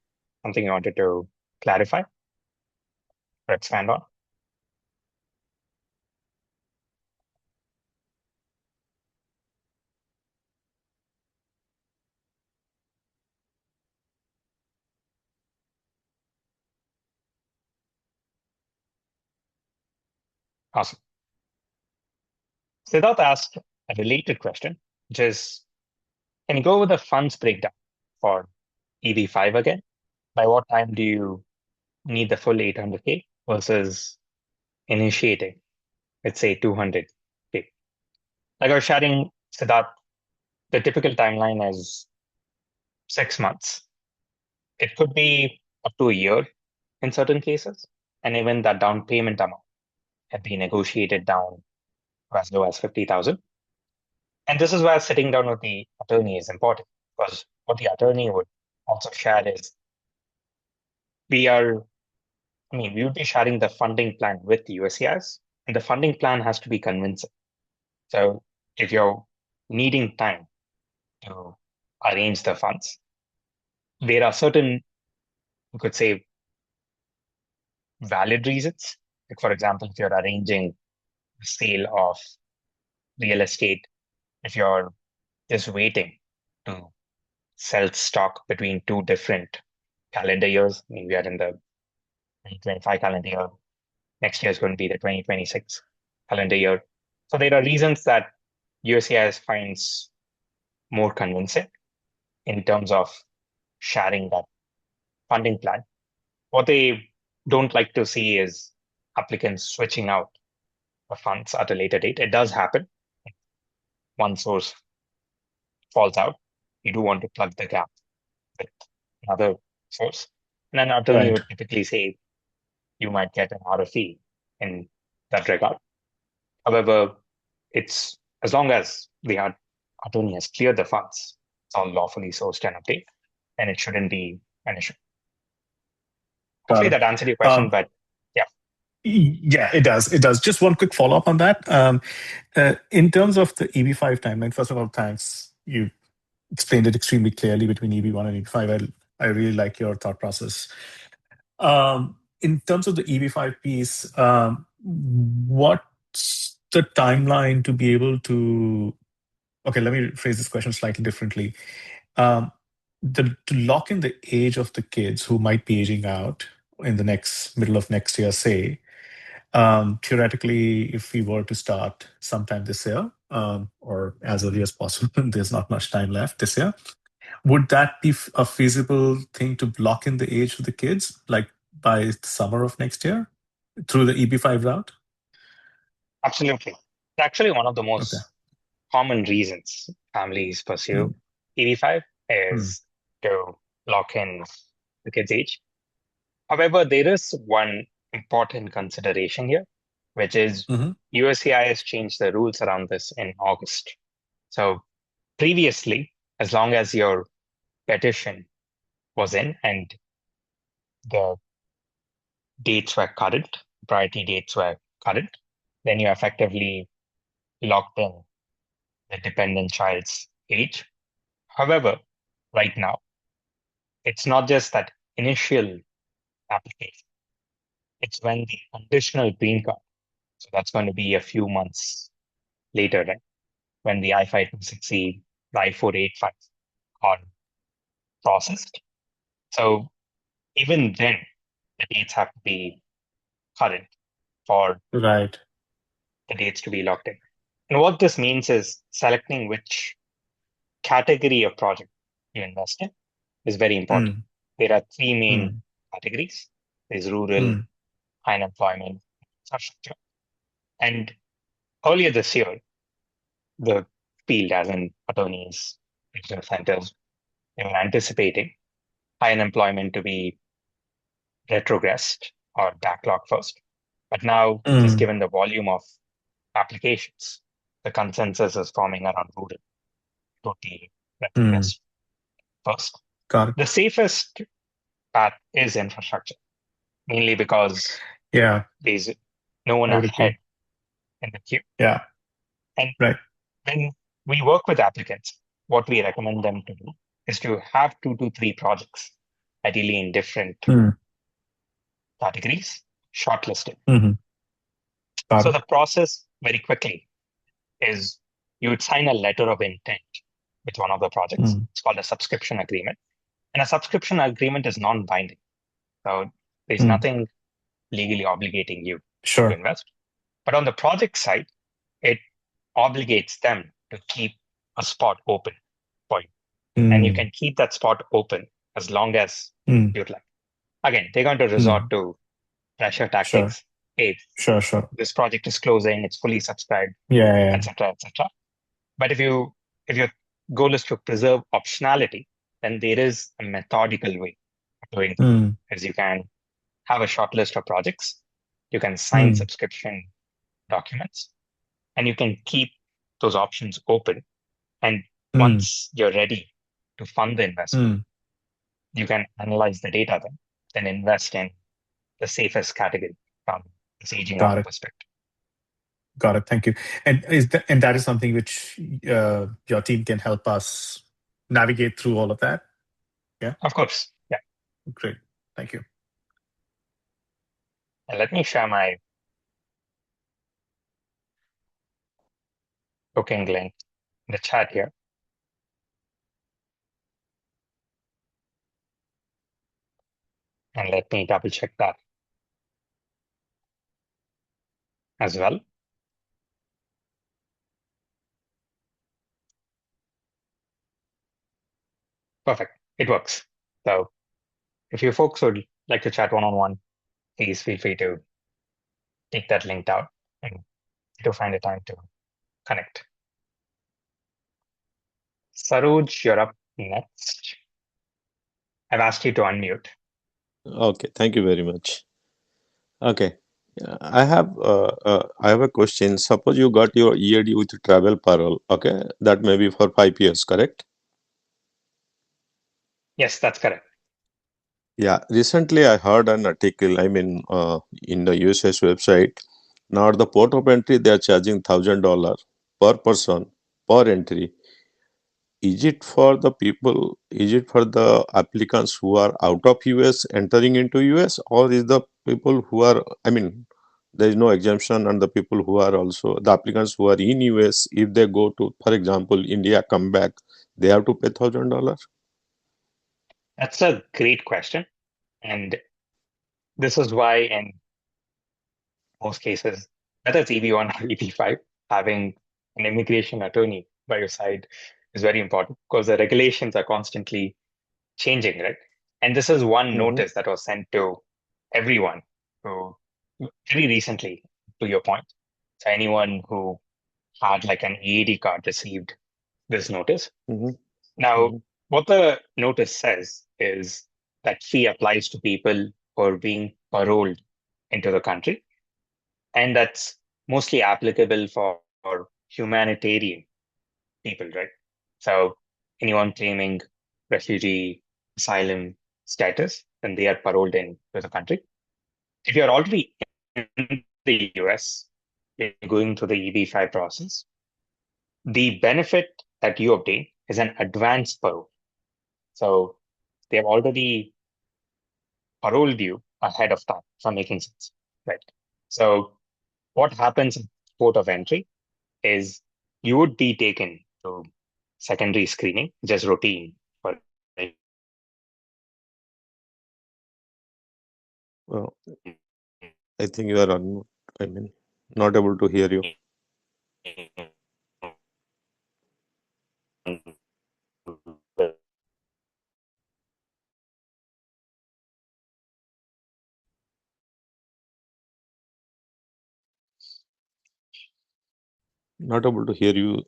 something you wanted to clarify or expand on? Awesome. Siddharth asked a related question, which is, can you go over the funds breakdown for EB5 again? By what time do you need the full 800K versus initiating, let's say 200K? Like I was sharing, Siddharth, the typical timeline is 6 months. It could be up to a year in certain cases, and even that down payment amount had been negotiated down to as low as 50,000. And this is where sitting down with the attorney is important, because what the attorney would also share is we would be sharing the funding plan with USCIS, and the funding plan has to be convincing. So if you're needing time to arrange the funds, there are certain, you could say, valid reasons. Like, for example, if you're arranging the sale of real estate, if you're just waiting to sell stock between two different calendar years, we are in the 2025 calendar year. Next year is going to be the 2026 calendar year. So there are reasons that USCIS finds more convincing in terms of sharing that funding plan. What they don't like to see is applicants switching out the funds at a later date. It does happen. One source falls out. You do want to plug the gap with another source. And an attorney would typically say you might get an RFE in that regard. However, it's as long as the attorney has cleared the funds, it's all lawfully sourced and obtained, and it shouldn't be an issue. Hopefully that answered your question, but yeah. Yeah, it does. It does. Just one quick follow-up on that. In terms of the EB5 timeline, first of all, thanks. You explained it extremely clearly between EB1 and EB5. I really like your thought process. In terms of the EB5 piece, what's the timeline to be able to... Okay, let me phrase this question slightly differently. To lock in the age of the kids who might be aging out in the middle of next year, say, theoretically, if we were to start sometime this year, or as early as possible, there's not much time left this year, would that be a feasible thing to lock in the age of the kids, like by the summer of next year, through the EB5 route? Absolutely. It's actually one of the most common reasons families pursue EB5 is to lock in the kid's age. However, there is one important consideration here, which is USCIS changed the rules around this in August. So previously, as long as your petition was in and the dates were current, priority dates were current, then you effectively locked in the dependent child's age. However, right now, it's not just that initial application. It's when the conditional green card, so that's going to be a few months later, right? When the I-5260, the I-485 are processed. So even then, the dates have to be current for the dates to be locked in. And what this means is selecting which category of project you invest in is very important. There are three main categories. There's rural, high unemployment, infrastructure. And earlier this year, the field, as in attorneys, regional centers, they were anticipating high unemployment to be retrogressed or backlog first. But now, just given the volume of applications, the consensus is forming around rural to be retrogressed first. Got it. The safest path is infrastructure, mainly because Yeah, there's no one I would ahead agree. in the queue. Yeah, And right. when we work with applicants, what we recommend them to do is to have 2 to 3 projects, ideally in different Mm. categories, shortlisted. Mm-hmm. Got So it. the process very quickly is you would sign a letter of intent with one of the projects. Mm. It's called a subscription agreement. And a subscription agreement is non-binding. So there's Mm. nothing legally obligating you to Sure. invest. But on the project side, it obligates them to keep a spot open for you. And you Mm. can keep that spot open as long as Mm. you'd like. Again, they're going to resort Mm. to pressure Sure. tactics. Hey, Sure. this project is closing, it's fully subscribed, Yeah, yeah. etc., etc. But if your goal is to preserve optionality, then there is a methodical way of doing it. Mm. As you can have a short list of projects, you can sign Mm. subscription documents, and you can keep those options open. And Mm. once you're ready to fund the investment, Mm. you can analyze the data then invest in the safest category from this aging Got out it. perspective. Got it. Thank you. And that is something which your team can help us navigate through all of that. Yeah. Of course. Yeah. Great. Thank you. And let me share my booking link in the chat here. And let me double check that as well. Perfect. It works. So if you folks would like to chat one-on-one, please feel free to take that link out and to find a time to connect. Saroj, you're up next. I've asked you to unmute. Okay, thank you very much. Okay, I have a question. Suppose you got your EAD with travel parole. Okay, that may be for 5 years, correct? Yes, that's correct. Yeah. Recently, I heard an article. In the USS website. Now, at the port of entry, they are charging $1,000 per person per entry. Is it for the people? Is it for the applicants who are out of US entering into US, or is the people who are? There is no exemption, and the people who are also the applicants who are in US, if they go to, for example, India, come back, they have to pay $1,000. That's a great question. And this is why in most cases, whether it's EB1 or EB5, having an immigration attorney by your side is very important because the regulations are constantly changing, right? And this is one Mm-hmm. notice that was sent to everyone who very recently, to your point. So anyone who had like an EAD card received this notice. Mm-hmm. Now, Mm-hmm. what the notice says is that fee applies to people who are being paroled into the country, and that's mostly applicable for humanitarian people, right? So anyone claiming refugee asylum status, then they are paroled in to the country. If you're already in the US, you're going through the EB5 process, the benefit that you obtain is an advance parole. So they have already paroled you ahead of time, if I'm making sense, right? So what happens in port of entry is you would be taken to secondary screening, just routine for Well, I think you are not able to hear you. Not able to hear you.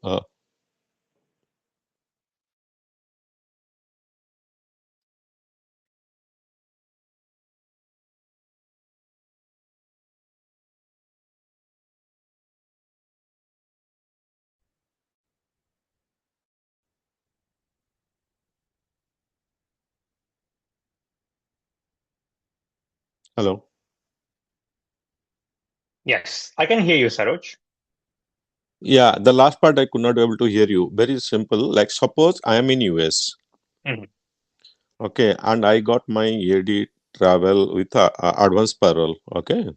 Hello. Yes, I can hear you, Saroj. Yeah, the last part I could not be able to hear you. Very simple. Like suppose I am in US, Mhm. okay, and I got my EAD travel with advance parole, okay.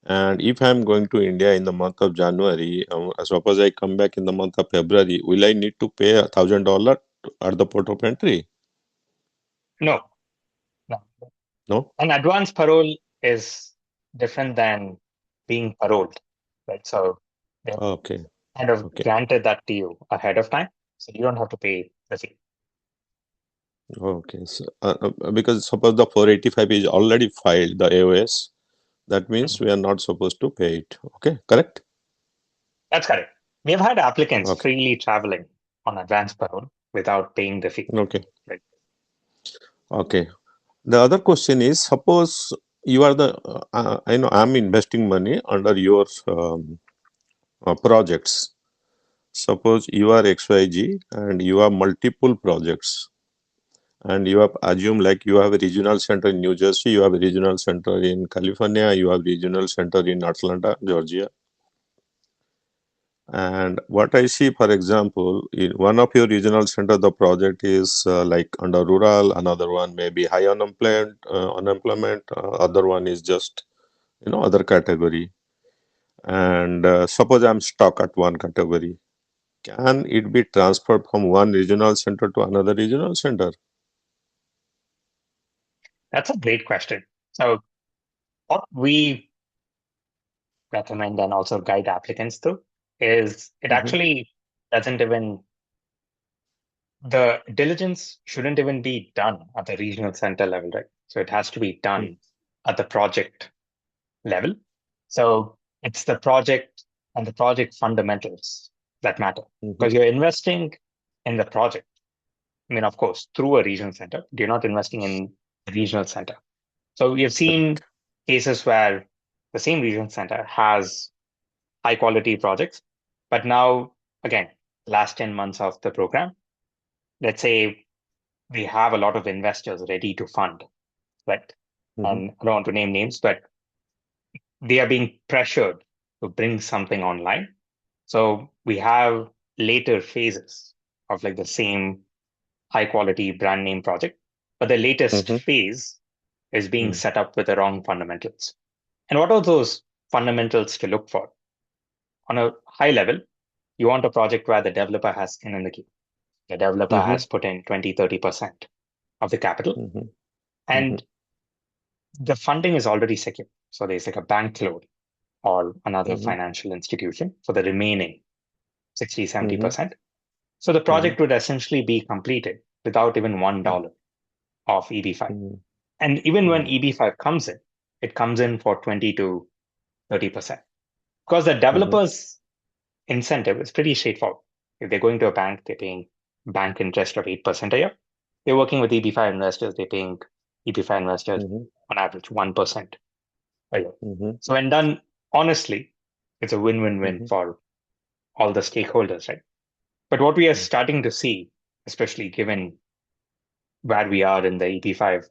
And if I am going to India in the month of January, suppose I come back in the month of February, will I need to pay $1,000 at the port of entry? No, no. No. An advance parole is different than being paroled, right? So they Okay. kind of Okay. granted that to you ahead of time, so you don't have to pay the fee. Okay. So, because suppose the 485 is already filed, the AOS, that means we are not supposed to pay it. Okay. Correct. That's correct. We have had applicants Okay. freely traveling on advance parole without paying the fee. Okay. Right. Okay. The other question is, suppose you are the, I know I'm investing money under your projects. Suppose you are XYG and you have multiple projects, and you have assumed like you have a regional center in New Jersey, you have a regional center in California, you have regional center in Atlanta, Georgia. And what I see, for example, in one of your regional center, the project is like under rural, another one may be high unemployment, other one is just other category. And suppose I'm stuck at one category, can it be transferred from one regional center to another regional center? That's a great question. So what we recommend and also guide applicants to is it Mhm, actually doesn't even the diligence shouldn't even be done at the regional center level, right? So it has to be done at the project level. So it's the project and the project fundamentals that matter mhm, because you're investing in the project. I mean, of course, through a regional center, you're not investing in the regional center. So we have seen correct. cases where the same regional center has high quality projects, but now, again, last 10 months of the program, let's say we have a lot of investors ready to fund, right? Mhm, And I don't want to name names, but they are being pressured to bring something online. So we have later phases of like the same high quality brand name project, but the latest mhm, phase is being mhm, set up with the wrong fundamentals. And what are those fundamentals to look for? On a high level, you want a project where the developer has skin in the game. The developer mhm, has put in 20, 30% of the capital, mhm, mhm, and the funding is already secure. So there's like a bank loan or another mhm, financial institution for the remaining 60, mhm, 70%. So the mhm, project would essentially be completed without even $1 of EB5. mhm, And even when mhm, EB5 comes in, it comes in for 20 to 30%. Because the mhm, developer's incentive is pretty straightforward. If they're going to a bank, they're paying bank interest of 8% a year. They're working with EB5 investors, they're paying EB5 investors mhm, on average 1% a year. mhm, So when done honestly, it's a win-win-win mhm, for all the stakeholders, right? But what we are starting to see, especially given where we are in the EB5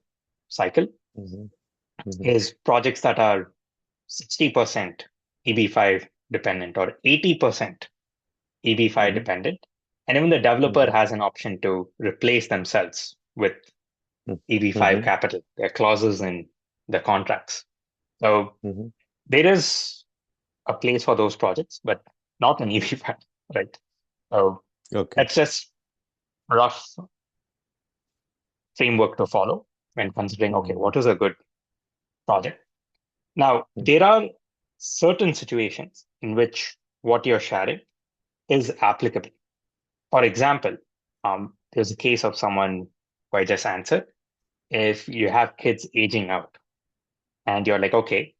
cycle, mhm, mhm, is projects that are 60% EB5 dependent or 80% EB5 mhm, dependent. And even the developer mhm, has an option to replace themselves with EB5 mhm, capital. There are clauses in the contracts. So mhm. there is a place for those projects, but not in EB5, right? So Okay. that's just rough framework to follow when considering, okay, Mhm, what is a good project? Now, mhm, there are certain situations in which what you're sharing is applicable. For example, there's a case of someone who I just answered. If you have kids aging out and you're like, okay,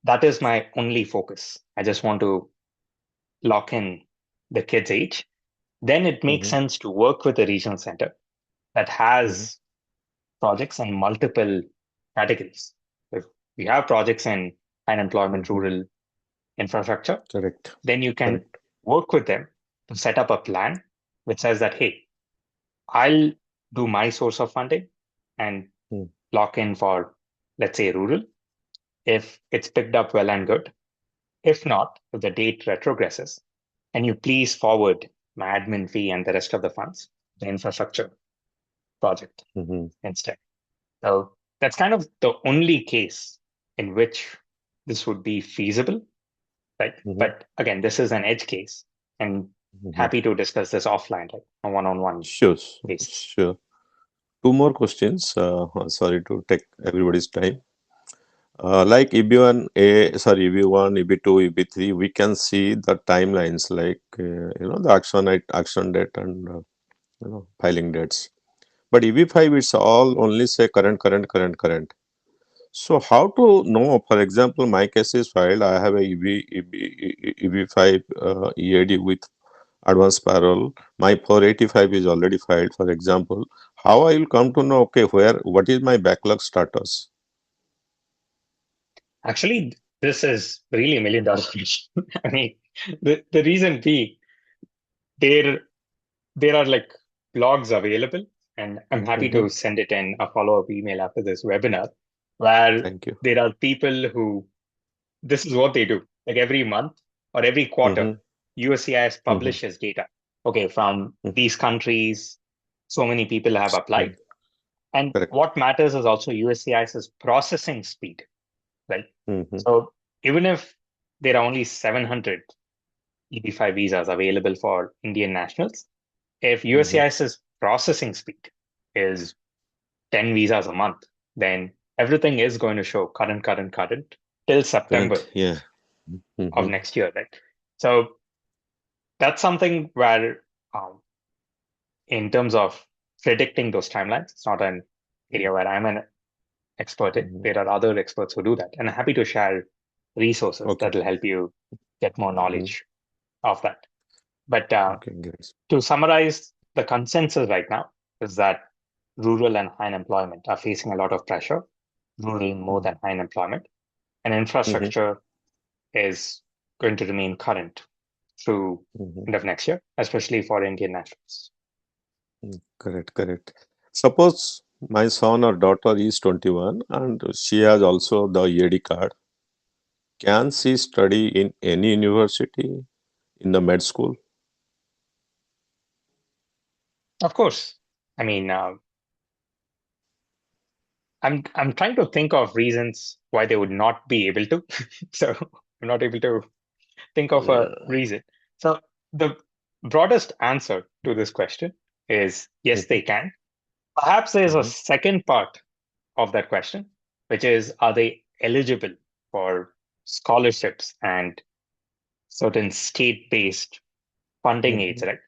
that is my only focus. I just want to lock in the kids' age. Then it makes mhm, sense to work with a regional center that mhm, has projects in multiple categories. If you have projects in unemployment, mhm. rural infrastructure, Correct. then you can Correct. work with them to set up a plan which says that, hey, I'll do my source of funding and Mm, lock in for, let's say, rural. If it's picked up well and good, if not, if the date retrogresses, can you please forward my admin fee and the rest of the funds, the infrastructure project instead? So that's kind of the only case in which this would be feasible, right? But again, this is an edge case, and happy to discuss this offline, like a one-on-one Sure, basis. sure. Two more questions. Sorry to take everybody's time. Like EB1A, sorry, EB1, EB2, EB3, we can see the timelines like, the action date and, filing dates. But EB5, it's all only say current. So how to know, for example, my case is filed, I have a EB5 EAD with advance parole. My 485 is already filed, for example. How I will come to know, okay, what is my backlog status? Actually, this is really $1 million question. I mean, the reason being, there are like blogs available, and I'm happy to send it in a follow-up email after this webinar, where Thank you. there are people who, this is what they do. Like every month or every quarter, USCIS publishes data. Okay, from these countries, so many people have applied. And Correct. what matters is also USCIS's processing speed, right? So even if there are only 700 EB5 visas available for Indian nationals, if USCIS's processing speed is 10 visas a month, then everything is going to show current till September Yeah. of next year, right? So that's something where, in terms of predicting those timelines, it's not an area where I'm an expert in. There are other experts who do that, and I'm happy to share resources that will help you get more knowledge of that. But to summarize, the consensus right now is that rural and high unemployment are facing a lot of pressure, rural more than high unemployment, and infrastructure is going to remain current through end of next year, especially for Indian nationals. Correct. Suppose my son or daughter is 21 and she has also the EAD card. Can she study in any university in the med school? Of course. I mean, I'm trying to think of reasons why they would not be able to. So I'm not able to think of a reason. So the broadest answer to this question is yes, they can. Perhaps there's a second part of that question, which is, are they eligible for scholarships and certain state-based funding aids, right?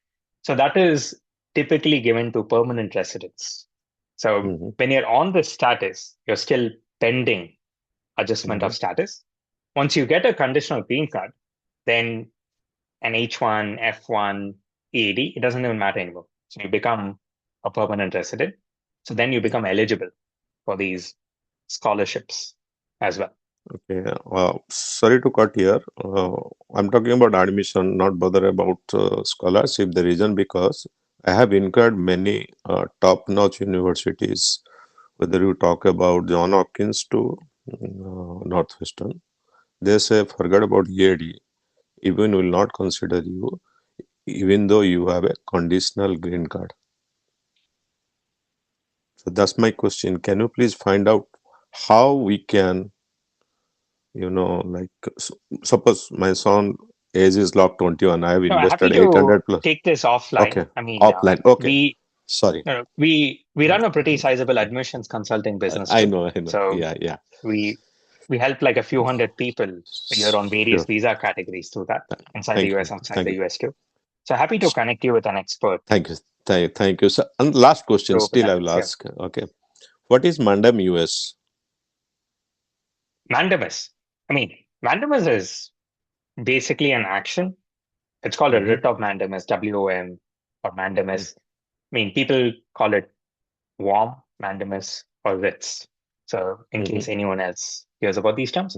So that is typically given to permanent residents. So when you're on this status, you're still pending adjustment of status. Once you get a conditional green card, then an H1, F1, EAD, it doesn't even matter anymore. So you become a permanent resident. So then you become eligible for these scholarships as well. Okay. Sorry to cut here. I'm talking about admission, not bother about scholarship. The reason because I have incurred many top-notch universities, whether you talk about John Hopkins to Northwestern. They say, forget about EAD. Even will not consider you, even though you have a conditional green card. So that's my question. Can you please find out how we can, suppose my son age is locked 21. I have No, I'm happy invested to 800 plus. take this offline. Okay. I mean, Offline. Okay. Sorry. we run a pretty sizable admissions consulting business I too. know. So Yeah. we help like a few hundred people a year on various Sure. visa categories through that, inside the Thank US, you. outside Thank the you. US too. So happy to connect you with an expert. Thank you. Thank you. So, and last question, to open still that I will here. ask. Okay. What is Mandam US? Mandamus. I mean, mandamus is basically an action. It's called a writ of mandamus, WOM, or mandamus. I mean, people call it WOM, mandamus, or writs. So in case anyone else hears about these terms,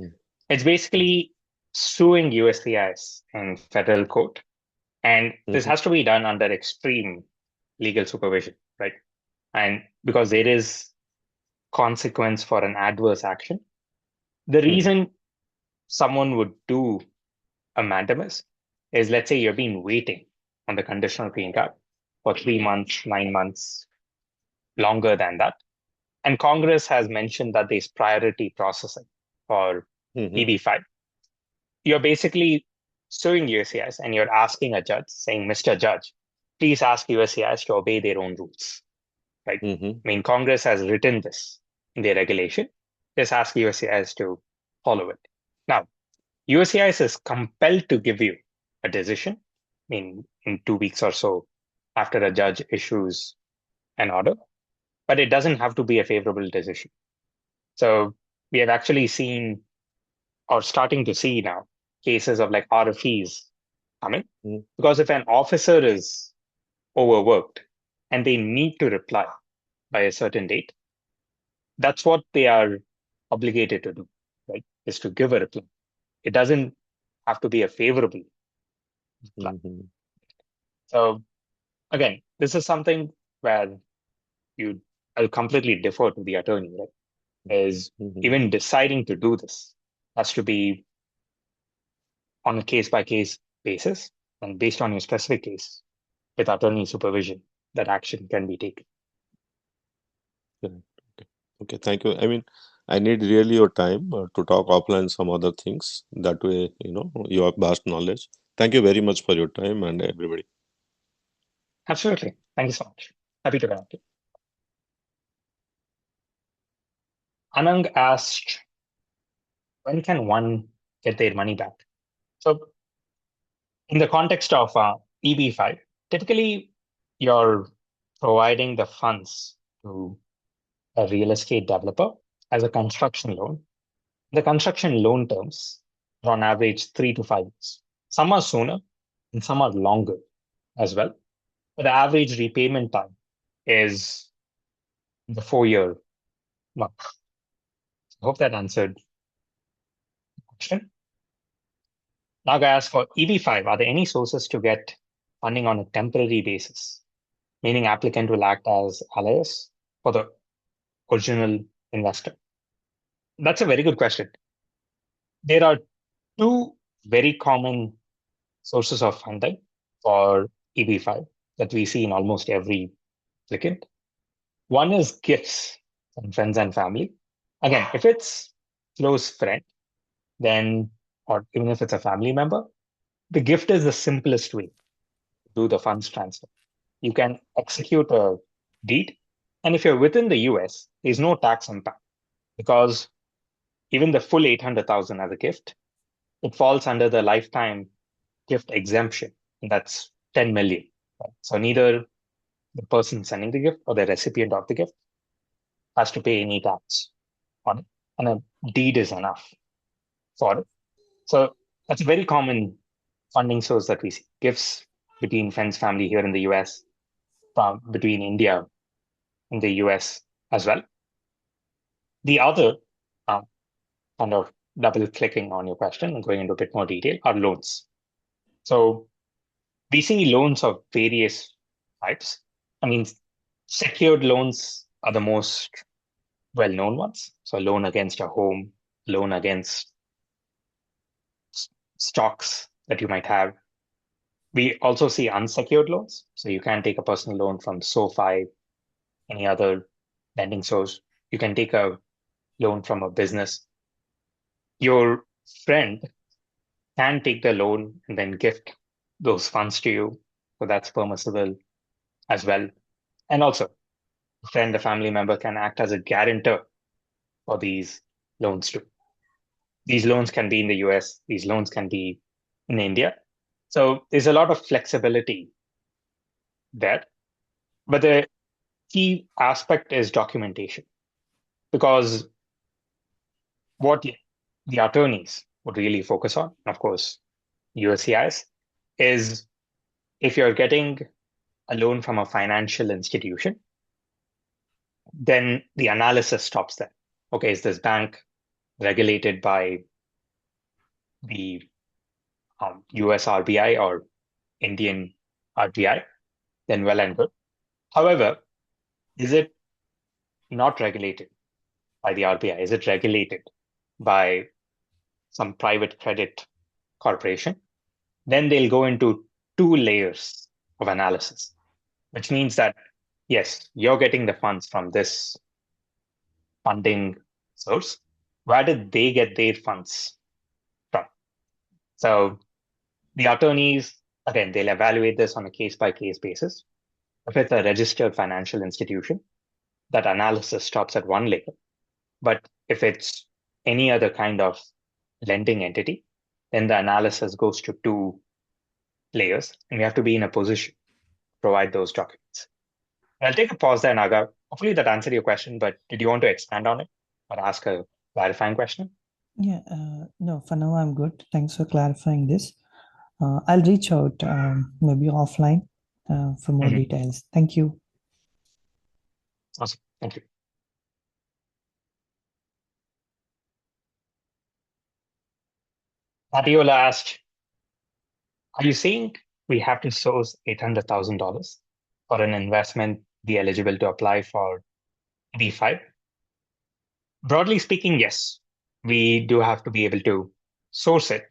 it's basically suing USCIS in federal court. And this has to be done under extreme legal supervision, right? And because there is consequence for an adverse action. The reason someone would do a mandamus is, let's say you've been waiting on the conditional green card for 3 months, 9 months, longer than that. And Congress has mentioned that there's priority processing for EB5. You're basically suing USCIS and you're asking a judge saying, Mr. Judge, please ask USCIS to obey their own rules. Right? I mean, Congress has written this in their regulation. Just ask USCIS to follow it. Now, USCIS is compelled to give you a decision, I mean, in 2 weeks or so after a judge issues an order, but it doesn't have to be a favorable decision. So we have actually seen or starting to see now cases of like RFEs coming, because if an officer is overworked and they need to reply by a certain date, that's what they are obligated to do, right? Is to give a reply. It doesn't have to be a favorable reply. So again, this is something where I'll completely defer to the attorney, right? Is even deciding to do this has to be on a case-by-case basis and based on your specific case with attorney supervision that action can be taken. Okay, thank you. I mean, I need really your time to talk offline some other things. That way, you have vast knowledge. Thank you very much for your time and everybody. Absolutely. Thank you so much. Happy to connect you. Anang asked, when can one get their money back? So in the context of EB5, typically you're providing the funds to a real estate developer as a construction loan. The construction loan terms are on average 3 to 5 years. Some are sooner and some are longer as well. But the average repayment time is the 4-year mark. I hope that answered the question. Now, guys, for EB5, are there any sources to get funding on a temporary basis, meaning applicant will act as alias for the original investor? That's a very good question. There are two very common sources of funding for EB5 that we see in almost every applicant. One is gifts from friends and family. Again, if it's close friend, then, or even if it's a family member, the gift is the simplest way to do the funds transfer. You can execute a deed, and if you're within the US, there's no tax impact because even the full 800,000 as a gift, it falls under the lifetime gift exemption, and that's 10 million. Right? So neither the person sending the gift or the recipient of the gift has to pay any tax on it, and a deed is enough for it. So that's a very common funding source that we see. Gifts between friends, family here in the US, between India and the US as well. The other, kind of double clicking on your question and going into a bit more detail, are loans. So we see loans of various types. I mean, secured loans are the most well-known ones. So a loan against a home, loan against stocks that you might have. We also see unsecured loans. So you can take a personal loan from SoFi, any other lending source. You can take a loan from a business. Your friend can take the loan and then gift those funds to you. So that's permissible as well. And also, a friend, a family member can act as a guarantor for these loans too. These loans can be in the US, these loans can be in India. So there's a lot of flexibility there. But the key aspect is documentation, because what the attorneys would really focus on, of course, USCIS, is if you're getting a loan from a financial institution, then the analysis stops there. Okay, is this bank regulated by the US RBI or Indian RBI? Then well and good. However, is it not regulated by the RBI? Is it regulated by some private credit corporation? Then they'll go into 2 layers of analysis, which means that, yes, you're getting the funds from this funding source. Where did they get their funds from? So the attorneys, again, they'll evaluate this on a case-by-case basis. If it's a registered financial institution, that analysis stops at 1 layer. But if it's any other kind of lending entity, then the analysis goes to 2 layers, and we have to be in a position to provide those documents. I'll take a pause there, Naga. Hopefully that answered your question, but did you want to expand on it or ask a clarifying question? Yeah, no, for now I'm good. Thanks for clarifying this. I'll reach out maybe offline for more details. Thank you. Awesome. Thank you. Adiola asked, are you saying we have to source $800,000 for an investment be eligible to apply for EB5? Broadly speaking, yes, we do have to be able to source it.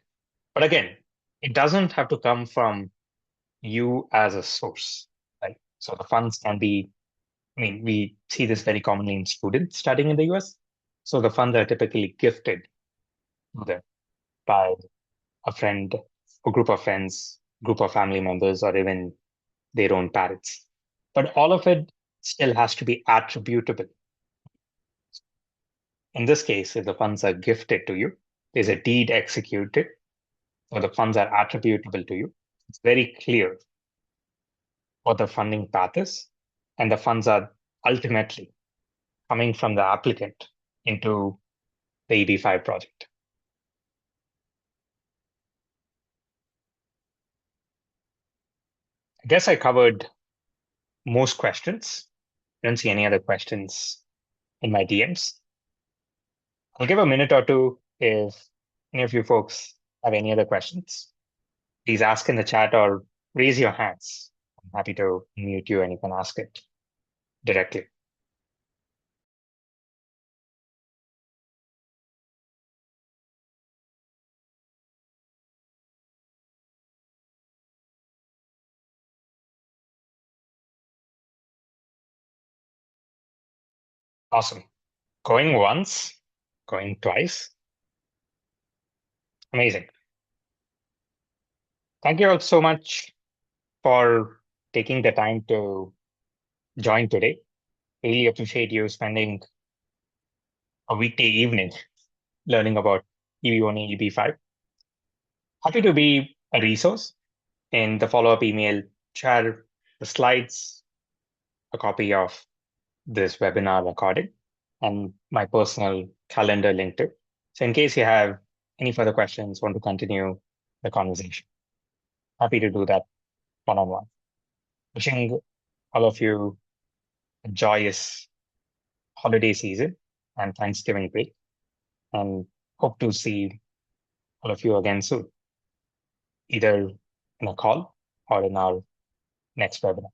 But again, it doesn't have to come from you as a source, right? So the funds can be, we see this very commonly in students studying in the US. So the funds are typically gifted to them by a friend, a group of friends, group of family members, or even their own parents. But all of it still has to be attributable. In this case, if the funds are gifted to you, there's a deed executed, or the funds are attributable to you. It's very clear what the funding path is, and the funds are ultimately coming from the applicant into the EB5 project. I guess I covered most questions. I don't see any other questions in my DMs. I'll give a minute or two if any of you folks have any other questions. Please ask in the chat or raise your hands. I'm happy to unmute you and you can ask it directly. Awesome. Going once, going twice. Amazing. Thank you all so much for taking the time to join today. Really appreciate you spending a weekday evening learning about EB1A, EB5. Happy to be a resource. In the follow-up email, share the slides, a copy of this webinar recording, and my personal calendar link to. So in case you have any further questions, want to continue the conversation, happy to do that one-on-one. Wishing all of you a joyous holiday season and Thanksgiving break, and hope to see all of you again soon, either in a call or in our next webinar.